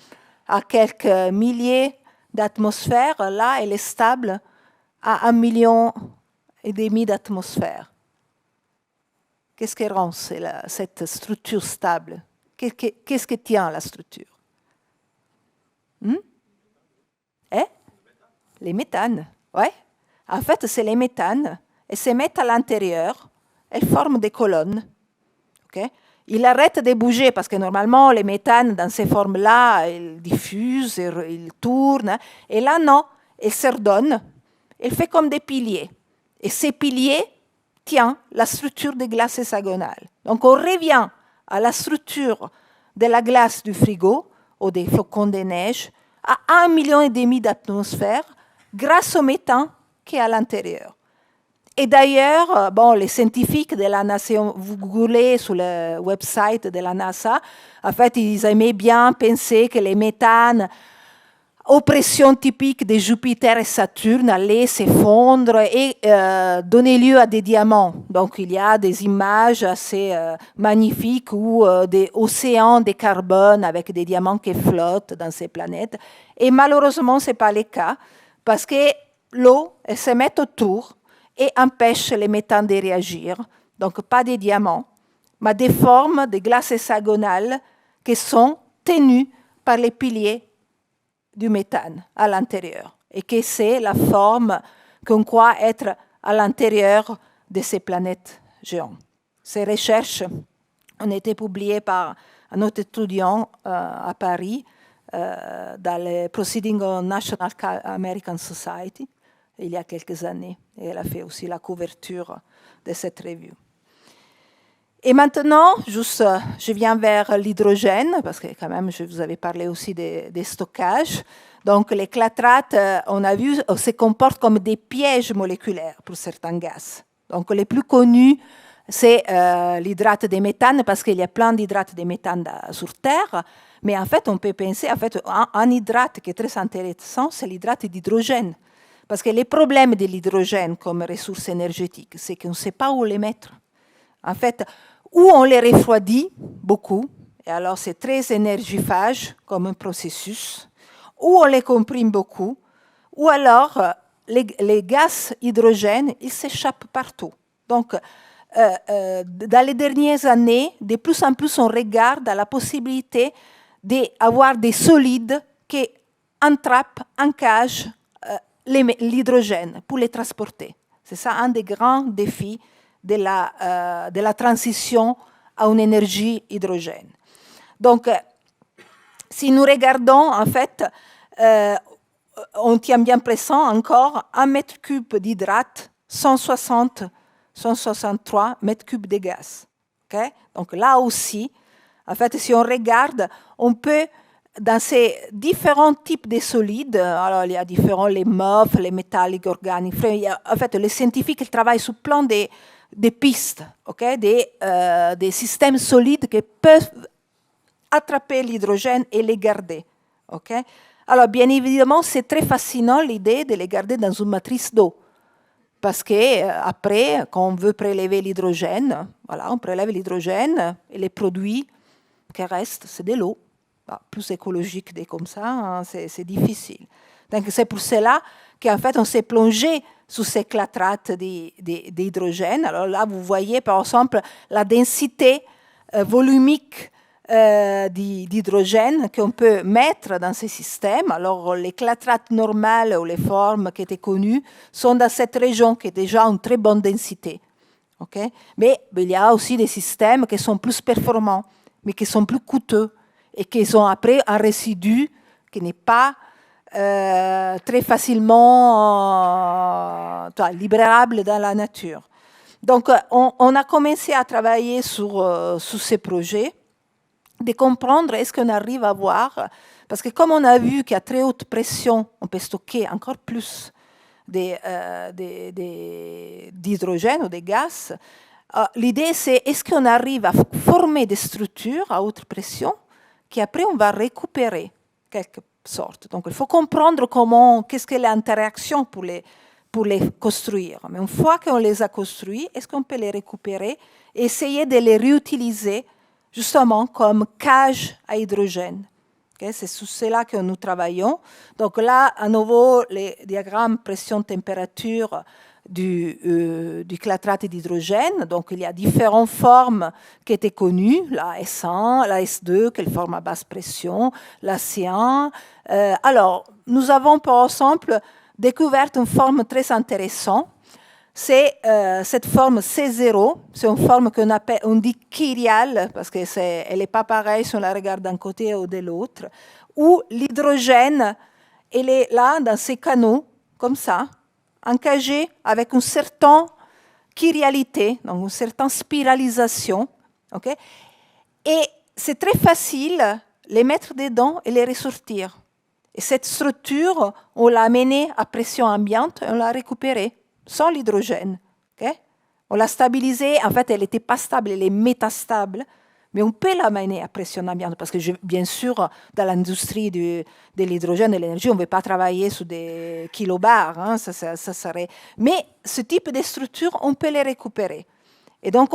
à quelques milliers d'atmosphères, là, elle est stable à 1,5 million d'atmosphères? Qu'est-ce qui rend cette structure stable? Qu'est-ce qui tient la structure? Les méthanes, ouais. En fait, c'est les méthanes. Elles se mettent à l'intérieur, elles forment des colonnes. Okay? Il arrête de bouger parce que normalement, les méthanes, dans ces formes-là, ils diffusent, ils tournent. Et là, non, ils se redonnent. Il fait comme des piliers. Et ces piliers tiennent la structure des glaces hexagonales. Donc, on revient à la structure de la glace du frigo ou des flocons de neige à 1,5 million d'atmosphère grâce au méthane qui est à l'intérieur. Et d'ailleurs, bon, les scientifiques de la NASA, vous googlez sur le website de la NASA, en fait, ils aimaient bien penser que les méthanes aux pressions typiques de Jupiter et Saturne allaient s'effondrer et donner lieu à des diamants. Donc, il y a des images assez magnifiques où des océans de carbone avec des diamants qui flottent dans ces planètes. Et malheureusement, ce n'est pas le cas parce que l'eau, elle se met autour et empêche les méthanes de réagir. Donc, pas des diamants, mais des formes de glaces hexagonales qui sont tenues par les piliers du méthane à l'intérieur. Et que c'est la forme qu'on croit être à l'intérieur de ces planètes géantes. Ces recherches ont été publiées par un autre étudiant à Paris dans le Proceedings of National American Society. il y a quelques années. Et elle a fait aussi la couverture de cette revue. Et maintenant, juste, je viens vers l'hydrogène, parce que quand même, je vous avais parlé aussi des stockages. Donc, les clatrates, on a vu, se comportent comme des pièges moléculaires pour certains gaz. Donc, les plus connus, c'est l'hydrate de méthane, parce qu'il y a plein d'hydrates de méthane sur Terre. Mais en fait, on peut penser, en fait, un hydrate qui est très intéressant, c'est l'hydrate d'hydrogène. Parce que les problèmes de l'hydrogène comme ressource énergétique, c'est qu'on ne sait pas où les mettre. En fait, ou on les refroidit beaucoup, et alors c'est très énergivage comme un processus, ou on les comprime beaucoup, ou alors les gaz hydrogène, ils s'échappent partout. Donc, dans les dernières années, de plus en plus, on regarde à la possibilité d'avoir des solides qui entrappent, encagent l'hydrogène pour les transporter. C'est ça un des grands défis de la transition à une énergie hydrogène. Donc, si nous regardons, en fait, on tient bien présent encore 1 mètre cube d'hydrate, 163 mètres cubes de gaz. Okay? Donc là aussi, en fait, si on regarde, on peut, dans ces différents types de solides, alors il y a les MOF, les métalliques organiques, en fait, les scientifiques ils travaillent sur plein des pistes, okay? des systèmes solides qui peuvent attraper l'hydrogène et les garder. Okay? Alors, bien évidemment, c'est très fascinant l'idée de les garder dans une matrice d'eau. Parce qu'après, quand on veut prélever l'hydrogène, voilà, on prélève l'hydrogène et les produits qui restent, c'est de l'eau. Plus écologique des comme ça, hein, c'est difficile. Donc, c'est pour cela qu'en fait, on s'est plongé sous ces clatrates d'hydrogène. Alors là, vous voyez, par exemple, la densité volumique d'hydrogène qu'on peut mettre dans ces systèmes. Alors, les clatrates normales ou les formes qui étaient connues sont dans cette région qui est déjà une très bonne densité. Okay? Mais il y a aussi des systèmes qui sont plus performants, mais qui sont plus coûteux et qui ont après un résidu qui n'est pas très facilement libérable dans la nature. Donc, on a commencé à travailler sur ces projets, de comprendre est-ce qu'on arrive à voir, parce que comme on a vu qu'à très haute pression, on peut stocker encore plus d'hydrogène ou des gaz, l'idée c'est est-ce qu'on arrive à former des structures à haute pression qu'après on va récupérer quelque sorte. Donc il faut comprendre qu'est-ce que l'interaction pour les construire. Mais une fois qu'on les a construits, est-ce qu'on peut les récupérer et essayer de les réutiliser justement comme cage à hydrogène. Okay? C'est sur cela que nous travaillons. Donc là, à nouveau, les diagrammes pression-température du clatrate d'hydrogène. Donc il y a différentes formes qui étaient connues, la S1, la S2, qui est une forme à basse pression, la C1. Alors, nous avons par exemple découvert une forme très intéressante. C'est cette forme C0, c'est une forme on dit chiral, parce qu'elle n'est pas pareille si on la regarde d'un côté ou de l'autre, où l'hydrogène, il est là, dans ces canaux, comme ça, encagé avec une certaine chiralité, donc une certaine spiralisation. Okay? Et c'est très facile de les mettre dedans et les ressortir. Et cette structure, on l'a amenée à pression ambiante et on l'a récupérée. Sans l'hydrogène. Okay? On l'a stabilisée, en fait, elle n'était pas stable, elle est métastable, mais on peut la mener à pression ambiante, parce que bien sûr, dans l'industrie de l'hydrogène et de l'énergie, on ne veut pas travailler sur des kilobars, hein, ça serait... Mais ce type de structure, on peut les récupérer. Et donc,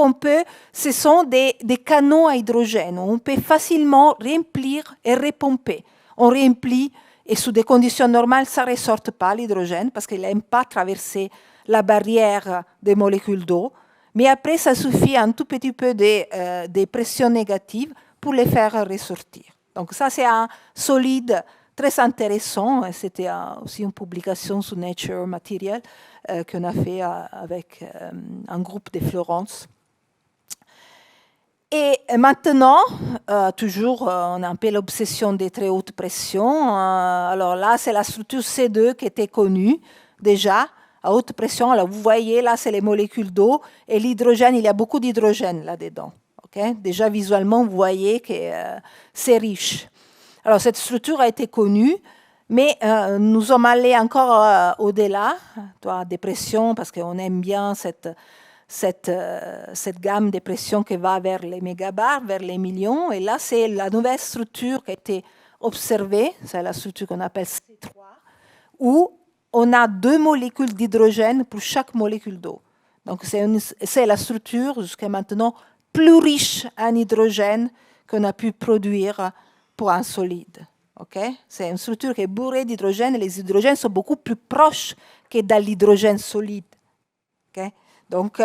ce sont des canaux à hydrogène, on peut facilement remplir et repomper. On remplit, et sous des conditions normales, ça ne ressort pas l'hydrogène, parce qu'il n'aime pas traverser la barrière des molécules d'eau, mais après, ça suffit un tout petit peu de pression négative pour les faire ressortir. Donc ça, c'est un solide très intéressant. C'était aussi une publication sur Nature Material qu'on a fait avec un groupe de Florence. Et maintenant, toujours, on a un peu l'obsession des très hautes pressions. Alors là, c'est la structure C2 qui était connue. déjà à haute pression. Alors vous voyez là, c'est les molécules d'eau et l'hydrogène, il y a beaucoup d'hydrogène là-dedans. Okay? Déjà visuellement, vous voyez que c'est riche. Alors cette structure a été connue, mais nous sommes allés encore au-delà, des pressions, parce qu'on aime bien cette gamme de pressions qui va vers les mégabars, vers les millions. Et là, c'est la nouvelle structure qui a été observée, c'est la structure qu'on appelle C3, où on a 2 molécules d'hydrogène pour chaque molécule d'eau. Donc c'est la structure jusqu'à maintenant plus riche en hydrogène qu'on a pu produire pour un solide. Okay? C'est une structure qui est bourrée d'hydrogène et les hydrogènes sont beaucoup plus proches que dans l'hydrogène solide. Okay? Donc,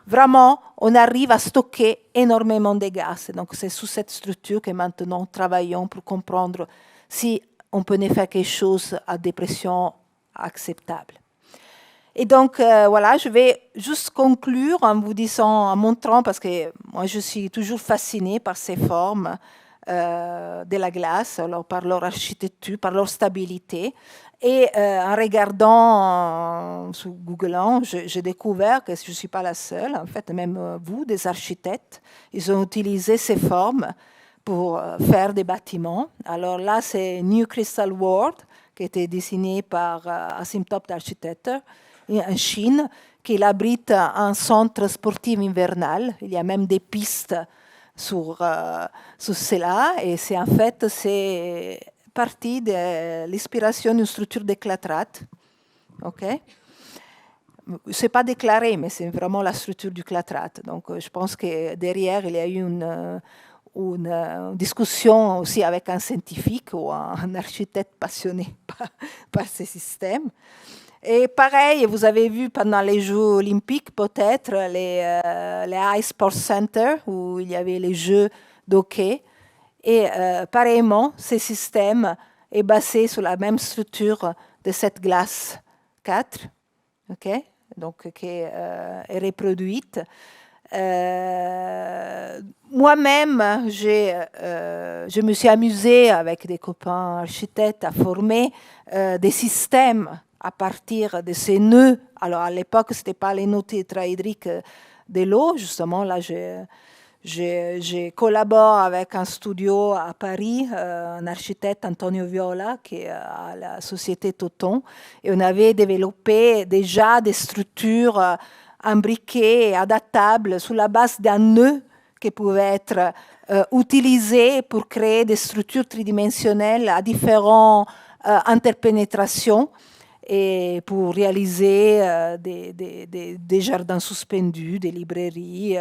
vraiment, on arrive à stocker énormément de gaz. Donc, c'est sous cette structure que maintenant nous travaillons pour comprendre si on peut faire quelque chose à des pressions acceptables. Et donc, voilà, je vais juste conclure en vous disant, en montrant, parce que moi, je suis toujours fascinée par ces formes de la glace, alors par leur architecture, par leur stabilité. Et en regardant, sur Googleant, j'ai découvert que je ne suis pas la seule, en fait, même vous, des architectes, ils ont utilisé ces formes pour faire des bâtiments. Alors là, c'est New Crystal World, qui a été dessiné par Asymptote Architecture en Chine, qui abrite un centre sportif invernal. Il y a même des pistes sur cela, et c'est en fait partie de l'inspiration d'une structure d'éclatrate. Okay? Ce n'est pas déclaré, mais c'est vraiment la structure du clatrate. Donc, je pense que derrière, il y a eu une discussion aussi avec un scientifique ou un architecte passionné par ces systèmes. Et pareil, vous avez vu pendant les Jeux olympiques, peut-être, les Ice Sports Center, où il y avait les Jeux d'hockey. Et pareillement, ce système est basé sur la même structure de cette glace 4, okay? Donc, qui est reproduite. Moi-même, je me suis amusée avec des copains architectes à former des systèmes à partir de ces nœuds. Alors, à l'époque, ce n'était pas les nœuds tétraédriques de l'eau. Justement, là, j'ai collaboré avec un studio à Paris, un architecte, Antonio Viola, qui est à la société Toton. Et on avait développé déjà des structures imbriquées et adaptables sur la base d'un nœud qui pouvait être utilisé pour créer des structures tridimensionnelles à différentes interpénétrations et pour réaliser des jardins suspendus, des librairies,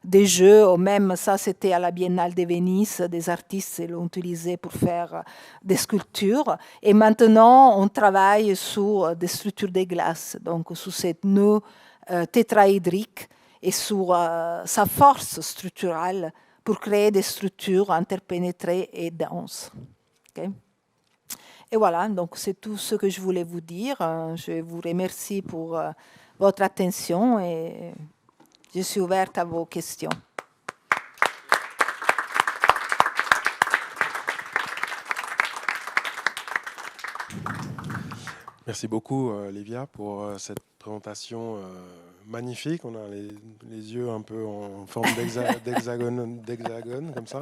des jeux, ou même ça c'était à la Biennale de Venise, des artistes l'ont utilisé pour faire des sculptures. Et maintenant, on travaille sur des structures de glace, donc sur cette nœud tétraédrique et sur sa force structurale pour créer des structures interpénétrées et denses. Okay? Et voilà, donc c'est tout ce que je voulais vous dire. Je vous remercie pour votre attention et je suis ouverte à vos questions. Merci beaucoup, Livia, pour cette présentation magnifique. On a les yeux un peu en forme d'hexagone, comme ça.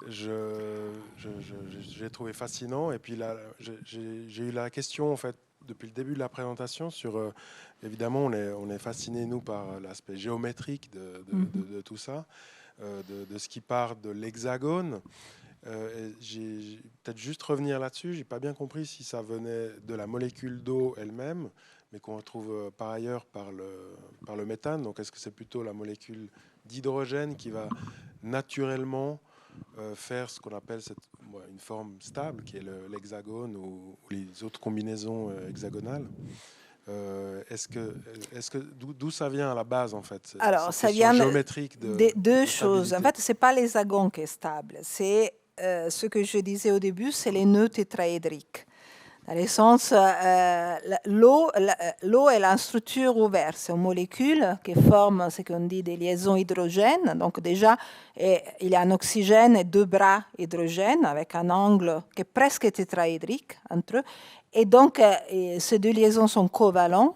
J'ai trouvé fascinant. Et puis là, j'ai eu la question, en fait, depuis le début de la présentation, sur évidemment, on est fasciné, nous, par l'aspect géométrique de tout ça, de ce qui part de l'hexagone. J'ai peut-être juste revenir là-dessus. J'ai pas bien compris si ça venait de la molécule d'eau elle-même, mais qu'on retrouve par ailleurs par le méthane. Donc, est-ce que c'est plutôt la molécule d'hydrogène qui va naturellement faire ce qu'on appelle une forme stable, qui est l'hexagone ou les autres combinaisons hexagonales? D'où ça vient à la base, en fait? Alors, ça vient géométrique de deux choses. En fait, ce n'est pas l'hexagone qui est stable. C'est ce que je disais au début, c'est les nœuds tétraédriques. Dans le sens, l'eau est la structure ouverte. C'est une molécule qui forme ce qu'on dit des liaisons hydrogènes. Donc déjà, il y a un oxygène et 2 bras hydrogène avec un angle qui est presque tétraédrique entre eux. Et donc, ces deux liaisons sont covalents.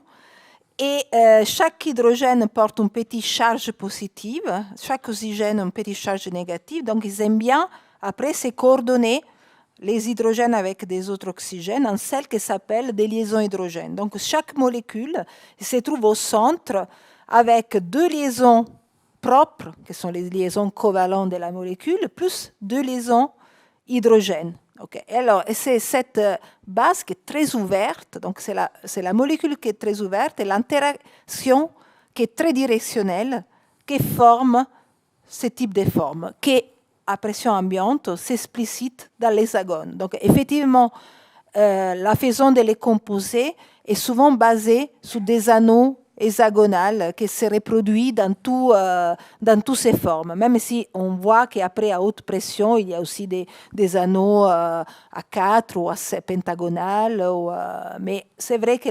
Et chaque hydrogène porte une petite charge positive, chaque oxygène une petite charge négative. Donc, ils aiment bien, après, se coordonner les hydrogènes avec des autres oxygènes en celles qui s'appellent des liaisons hydrogènes. Donc, chaque molécule se trouve au centre avec deux liaisons propres, qui sont les liaisons covalentes de la molécule, plus deux liaisons hydrogènes. Okay. Alors, c'est cette base qui est très ouverte, donc c'est la molécule qui est très ouverte et l'interaction qui est très directionnelle qui forme ce type de forme, qui, à pression ambiante, s'explicite dans l'hexagone. Donc, effectivement, la façon de les composer est souvent basée sur des anneaux hexagonales qui se reproduisent dans toutes ces formes, même si on voit qu'après, à haute pression, il y a aussi des anneaux à 4 ou à pentagonales. Mais c'est vrai que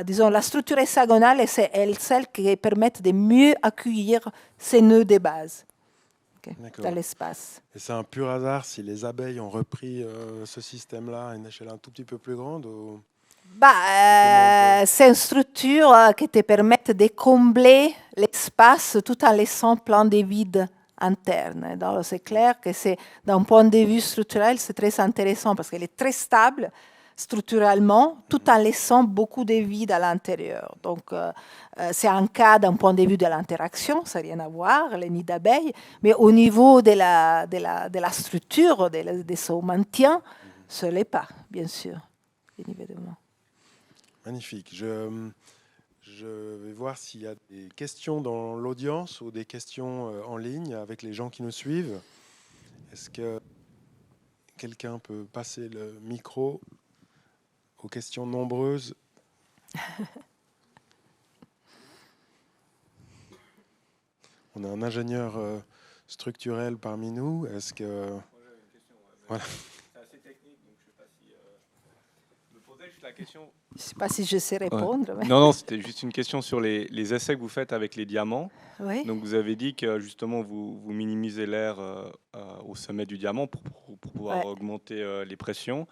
disons, la structure hexagonale est celle qui permet de mieux accueillir ces nœuds de base dans l'espace. Et c'est un pur hasard si les abeilles ont repris ce système-là à une échelle un tout petit peu plus grande ou... C'est une structure qui te permet de combler l'espace tout en laissant plein de vides internes. Donc, c'est clair que d'un point de vue structurel, c'est très intéressant parce qu'elle est très stable structurellement tout en laissant beaucoup de vides à l'intérieur. Donc, c'est un cas d'un point de vue de l'interaction, ça n'a rien à voir, les nids d'abeilles, mais au niveau de la structure, de son maintien, ce n'est pas, bien sûr, évidemment. Magnifique. Je vais voir s'il y a des questions dans l'audience ou des questions en ligne avec les gens qui nous suivent. Est-ce que quelqu'un peut passer le micro aux questions nombreuses? On a un ingénieur structurel parmi nous. Est-ce que... Moi, j'avais une question. Voilà. C'est assez technique, donc je ne sais pas si... Je me posais juste la question... Je ne sais pas si je sais répondre. Ouais. Mais... Non, c'était juste une question sur les essais que vous faites avec les diamants. Oui. Donc, vous avez dit que justement, vous minimisez l'air au sommet du diamant pour pouvoir augmenter les pressions.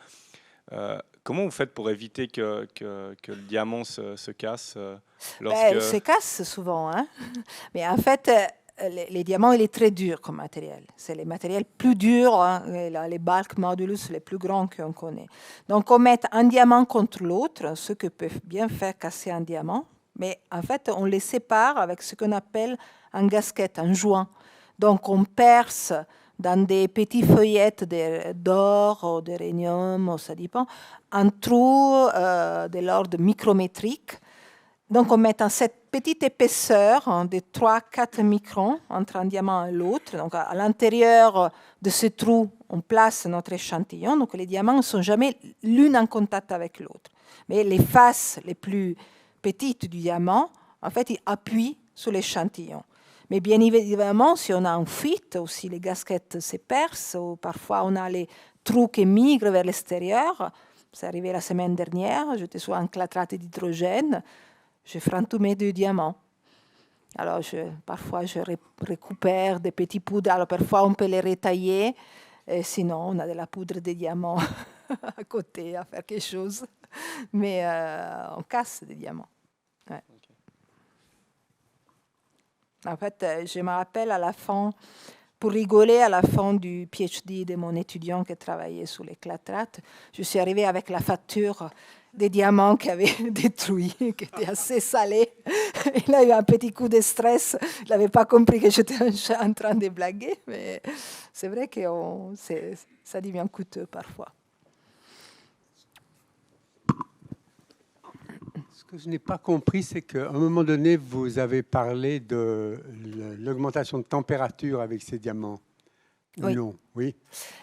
Comment vous faites pour éviter que le diamant se casse lorsque... Il se casse souvent. Hein. Mais en fait, les diamants, il est très dur comme matériel. C'est les matériels plus durs, hein, les bulk modulus les plus grands qu'on connaît. Donc, on met un diamant contre l'autre, ce que peut bien faire casser un diamant. Mais en fait, on les sépare avec ce qu'on appelle un gasket, un joint. Donc, on perce dans des petites feuillettes d'or ou d'uranium, ça dépend, un trou de l'ordre micrométrique. Donc, on met cette petite épaisseur de 3-4 microns entre un diamant et l'autre. Donc, à l'intérieur de ce trou, on place notre échantillon. Donc, les diamants ne sont jamais l'une en contact avec l'autre. Mais les faces les plus petites du diamant, en fait, ils appuient sur l'échantillon. Mais bien évidemment, si on a une fuite ou si les gasquettes se percent, ou parfois on a les trous qui migrent vers l'extérieur, c'est arrivé la semaine dernière, j'étais sur un clatrate d'hydrogène, j'ai frantumé 2 diamants. Alors, parfois, je récupère des petits poudres. Alors, parfois, on peut les retailler. Et sinon, on a de la poudre de diamants à côté à faire quelque chose. Mais on casse des diamants. Ouais. Okay. En fait, je me rappelle à la fin, pour rigoler, à la fin du PhD de mon étudiant qui travaillait sur les clatrates, je suis arrivée avec la facture des diamants qui avaient détruits, qui étaient assez salés. Il a eu un petit coup de stress. Il n'avait pas compris que j'étais en train de blaguer, mais c'est vrai que ça devient coûteux parfois. Ce que je n'ai pas compris, c'est qu'à un moment donné, vous avez parlé de l'augmentation de température avec ces diamants. Oui. Non, oui.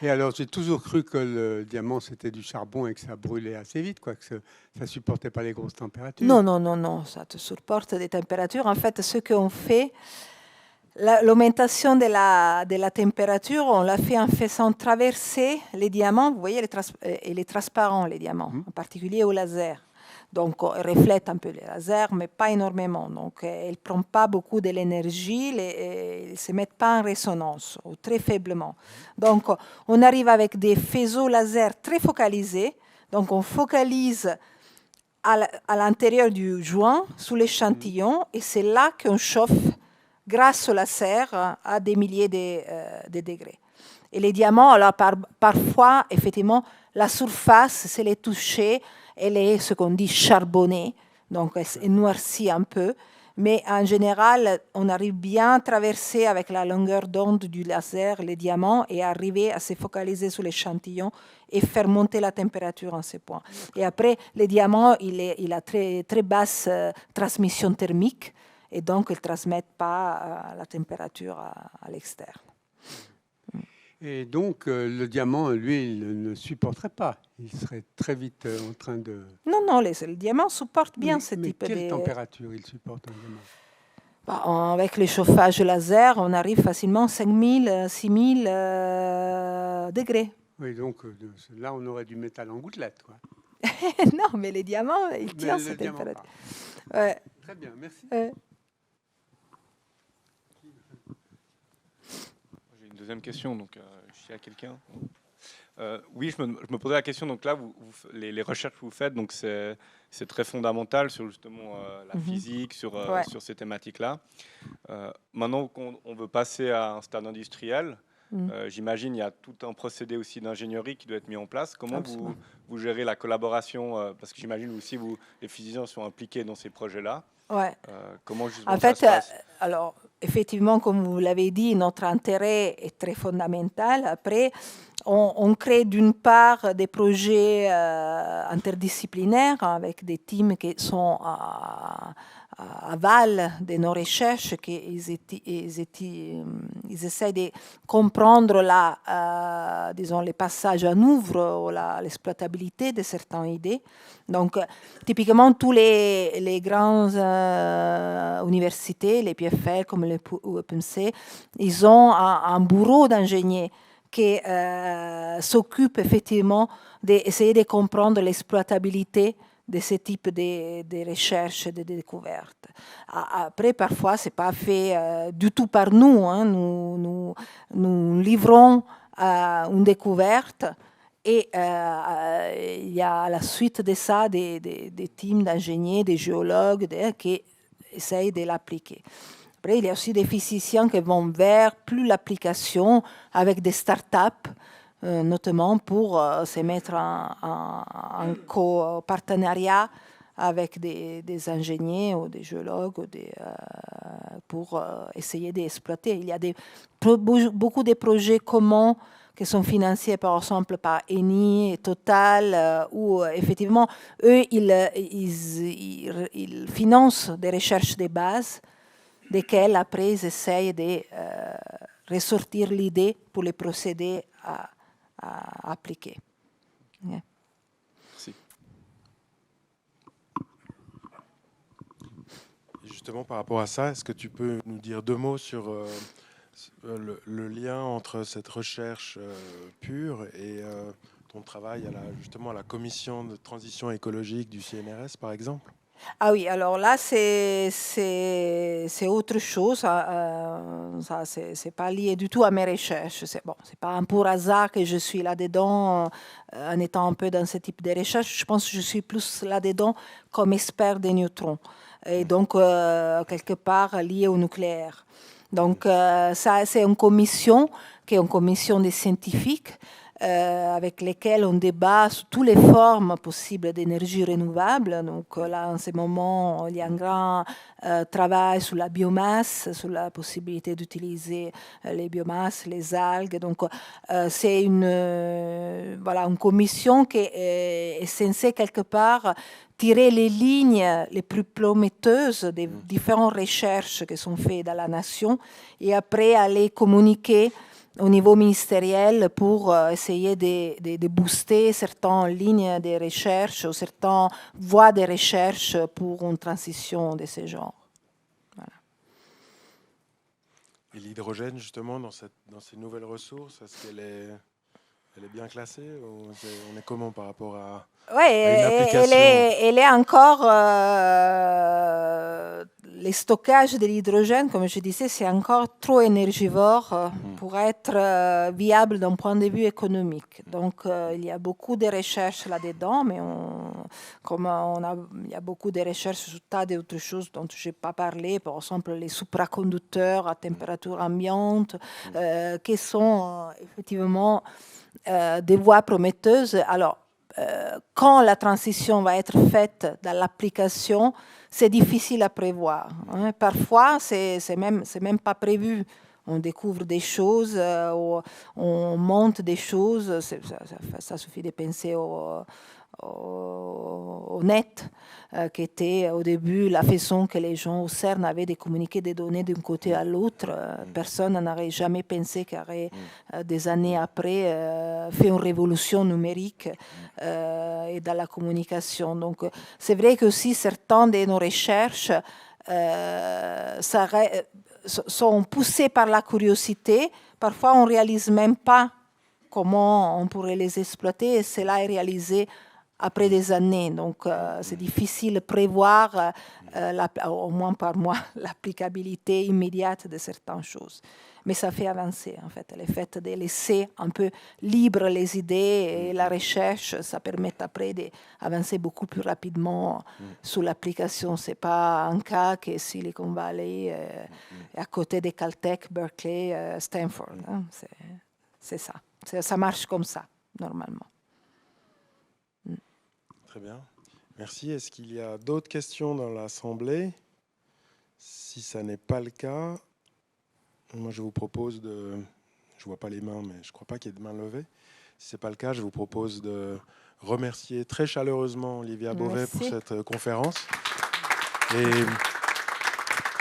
Et alors, j'ai toujours cru que le diamant, c'était du charbon et que ça brûlait assez vite, quoi, que ça ne supportait pas les grosses températures. Non, ça te supporte des températures. En fait, ce qu'on fait, l'augmentation de la température, on l'a fait en faisant traverser les diamants. Vous voyez, il est transparent, les diamants, en particulier au laser. Donc, elle reflète un peu les lasers, mais pas énormément. Donc, elle ne prend pas beaucoup de l'énergie, elle ne se met pas en résonance, ou très faiblement. Donc, on arrive avec des faisceaux laser très focalisés, Donc on focalise à l'intérieur du joint, sous l'échantillon, et c'est là qu'on chauffe grâce au laser à des milliers de degrés. Et les diamants, alors parfois, effectivement, la surface, si elle est touchée, elle est ce qu'on dit charbonnée, donc elle noircit un peu. Mais en général, on arrive bien à traverser avec la longueur d'onde du laser les diamants et arriver à se focaliser sur l'échantillon et faire monter la température en ces points. Et après, le diamant, il a très, très basse transmission thermique et donc il ne transmet pas la température à l'extérieur. Et donc, le diamant, lui, il ne supporterait pas. Il serait très vite en train de... Non, le diamant supporte bien ce type de... quelle température il supporte un Bah, diamant? avec le chauffage laser, on arrive facilement à 5000, 6000 degrés. Oui, donc là, on aurait du métal en gouttelette, quoi. Non, mais les diamants, ils tiennent cette température. Ouais. Très bien, merci. J'ai une deuxième question, donc je suis à quelqu'un. Oui, je me posais la question, donc là, les recherches que vous faites, donc c'est très fondamental sur justement la physique, sur ces thématiques-là. Maintenant qu'on veut passer à un stade industriel, j'imagine il y a tout un procédé aussi d'ingénierie qui doit être mis en place. Comment vous gérez la collaboration parce que j'imagine aussi les physiciens sont impliqués dans ces projets-là. Ouais. Comment justement en fait, ça se passe alors, effectivement, comme vous l'avez dit, notre intérêt est très fondamental. Après, on crée d'une part des projets interdisciplinaires avec des teams qui sont à aval de nos recherches, qu'ils essayent de comprendre disons, les passages en œuvre ou l'exploitabilité de certaines idées. Donc, typiquement, tous les grandes universités, les PFL comme le UPMC, ils ont un bureau d'ingénieurs qui s'occupe effectivement d'essayer de comprendre l'exploitabilité de ce type de recherche, de découvertes. Après, parfois, ce n'est pas fait du tout par nous. Hein. Nous livrons une découverte et il y a à la suite de ça des teams d'ingénieurs, des géologues qui essayent de l'appliquer. Après, il y a aussi des physiciens qui vont vers plus l'application avec des startups, notamment pour se mettre en co-partenariat avec des ingénieurs ou des géologues pour essayer d'exploiter. Il y a beaucoup de projets communs qui sont financés par exemple par Eni et Total, où effectivement, eux, ils financent des recherches de base, desquelles après ils essayent de ressortir l'idée pour les procéder à appliquer. Yeah. Merci. Justement, par rapport à ça, est-ce que tu peux nous dire deux mots sur le lien entre cette recherche pure et ton travail justement à la commission de transition écologique du CNRS, par exemple? Ah oui, alors là, c'est autre chose. Ça, c'est pas lié du tout à mes recherches. C'est pas un pur hasard que je suis là-dedans en étant un peu dans ce type de recherche. Je pense que je suis plus là-dedans comme expert des neutrons et donc quelque part lié au nucléaire. Donc ça, c'est une commission qui est une commission des scientifiques avec lesquels on débat sur toutes les formes possibles d'énergie renouvelable. Donc là, en ce moment, il y a un grand travail sur la biomasse, sur la possibilité d'utiliser les biomasses, les algues. Donc c'est une commission qui est censée quelque part tirer les lignes les plus prometteuses des différentes recherches qui sont faites dans la nation et après aller communiquer au niveau ministériel pour essayer de booster certaines lignes de recherche ou certaines voies de recherche pour une transition de ce genre. Voilà. Et l'hydrogène, justement, dans ces nouvelles ressources, est-ce qu'elle est bien classée ou on est comment par rapport à Oui, elle est encore... les stockages de l'hydrogène, comme je disais, c'est encore trop énergivore pour être viable d'un point de vue économique. Donc, il y a beaucoup de recherches là-dedans, mais il y a beaucoup de recherches sur tas d'autres choses dont je n'ai pas parlé, par exemple les supraconducteurs à température ambiante, qui sont effectivement des voies prometteuses. Alors, quand la transition va être faite dans l'application, c'est difficile à prévoir. Hein. Parfois, c'est même pas prévu. On découvre des choses, on monte des choses. Ça suffit de penser au net, qui était au début la façon que les gens au CERN avaient de communiquer des données d'un côté à l'autre. Personne n'aurait jamais pensé qu'il y aurait des années après fait une révolution numérique et dans la communication. Donc c'est vrai que aussi certaines de nos recherches sont poussées par la curiosité. Parfois on ne réalise même pas comment on pourrait les exploiter et cela est réalisé après des années. Donc, c'est difficile de prévoir, au moins par moi, l'applicabilité immédiate de certaines choses. Mais ça fait avancer, en fait. Le fait de laisser un peu libre les idées et la recherche, ça permet après d'avancer beaucoup plus rapidement sur l'application. Ce n'est pas un cas que Silicon Valley est à côté de Caltech, Berkeley, Stanford. Hein. C'est ça. Ça marche comme ça, normalement. Très bien. Merci. Est-ce qu'il y a d'autres questions dans l'Assemblée? Si ça n'est pas le cas, moi je vous propose de... Je ne vois pas les mains, mais je ne crois pas qu'il y ait de mains levées. Si ce n'est pas le cas, je vous propose de remercier très chaleureusement Olivia Beauvais pour cette conférence. Et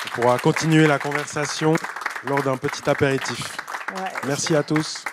on pourra continuer la conversation lors d'un petit apéritif. Ouais. Merci à tous.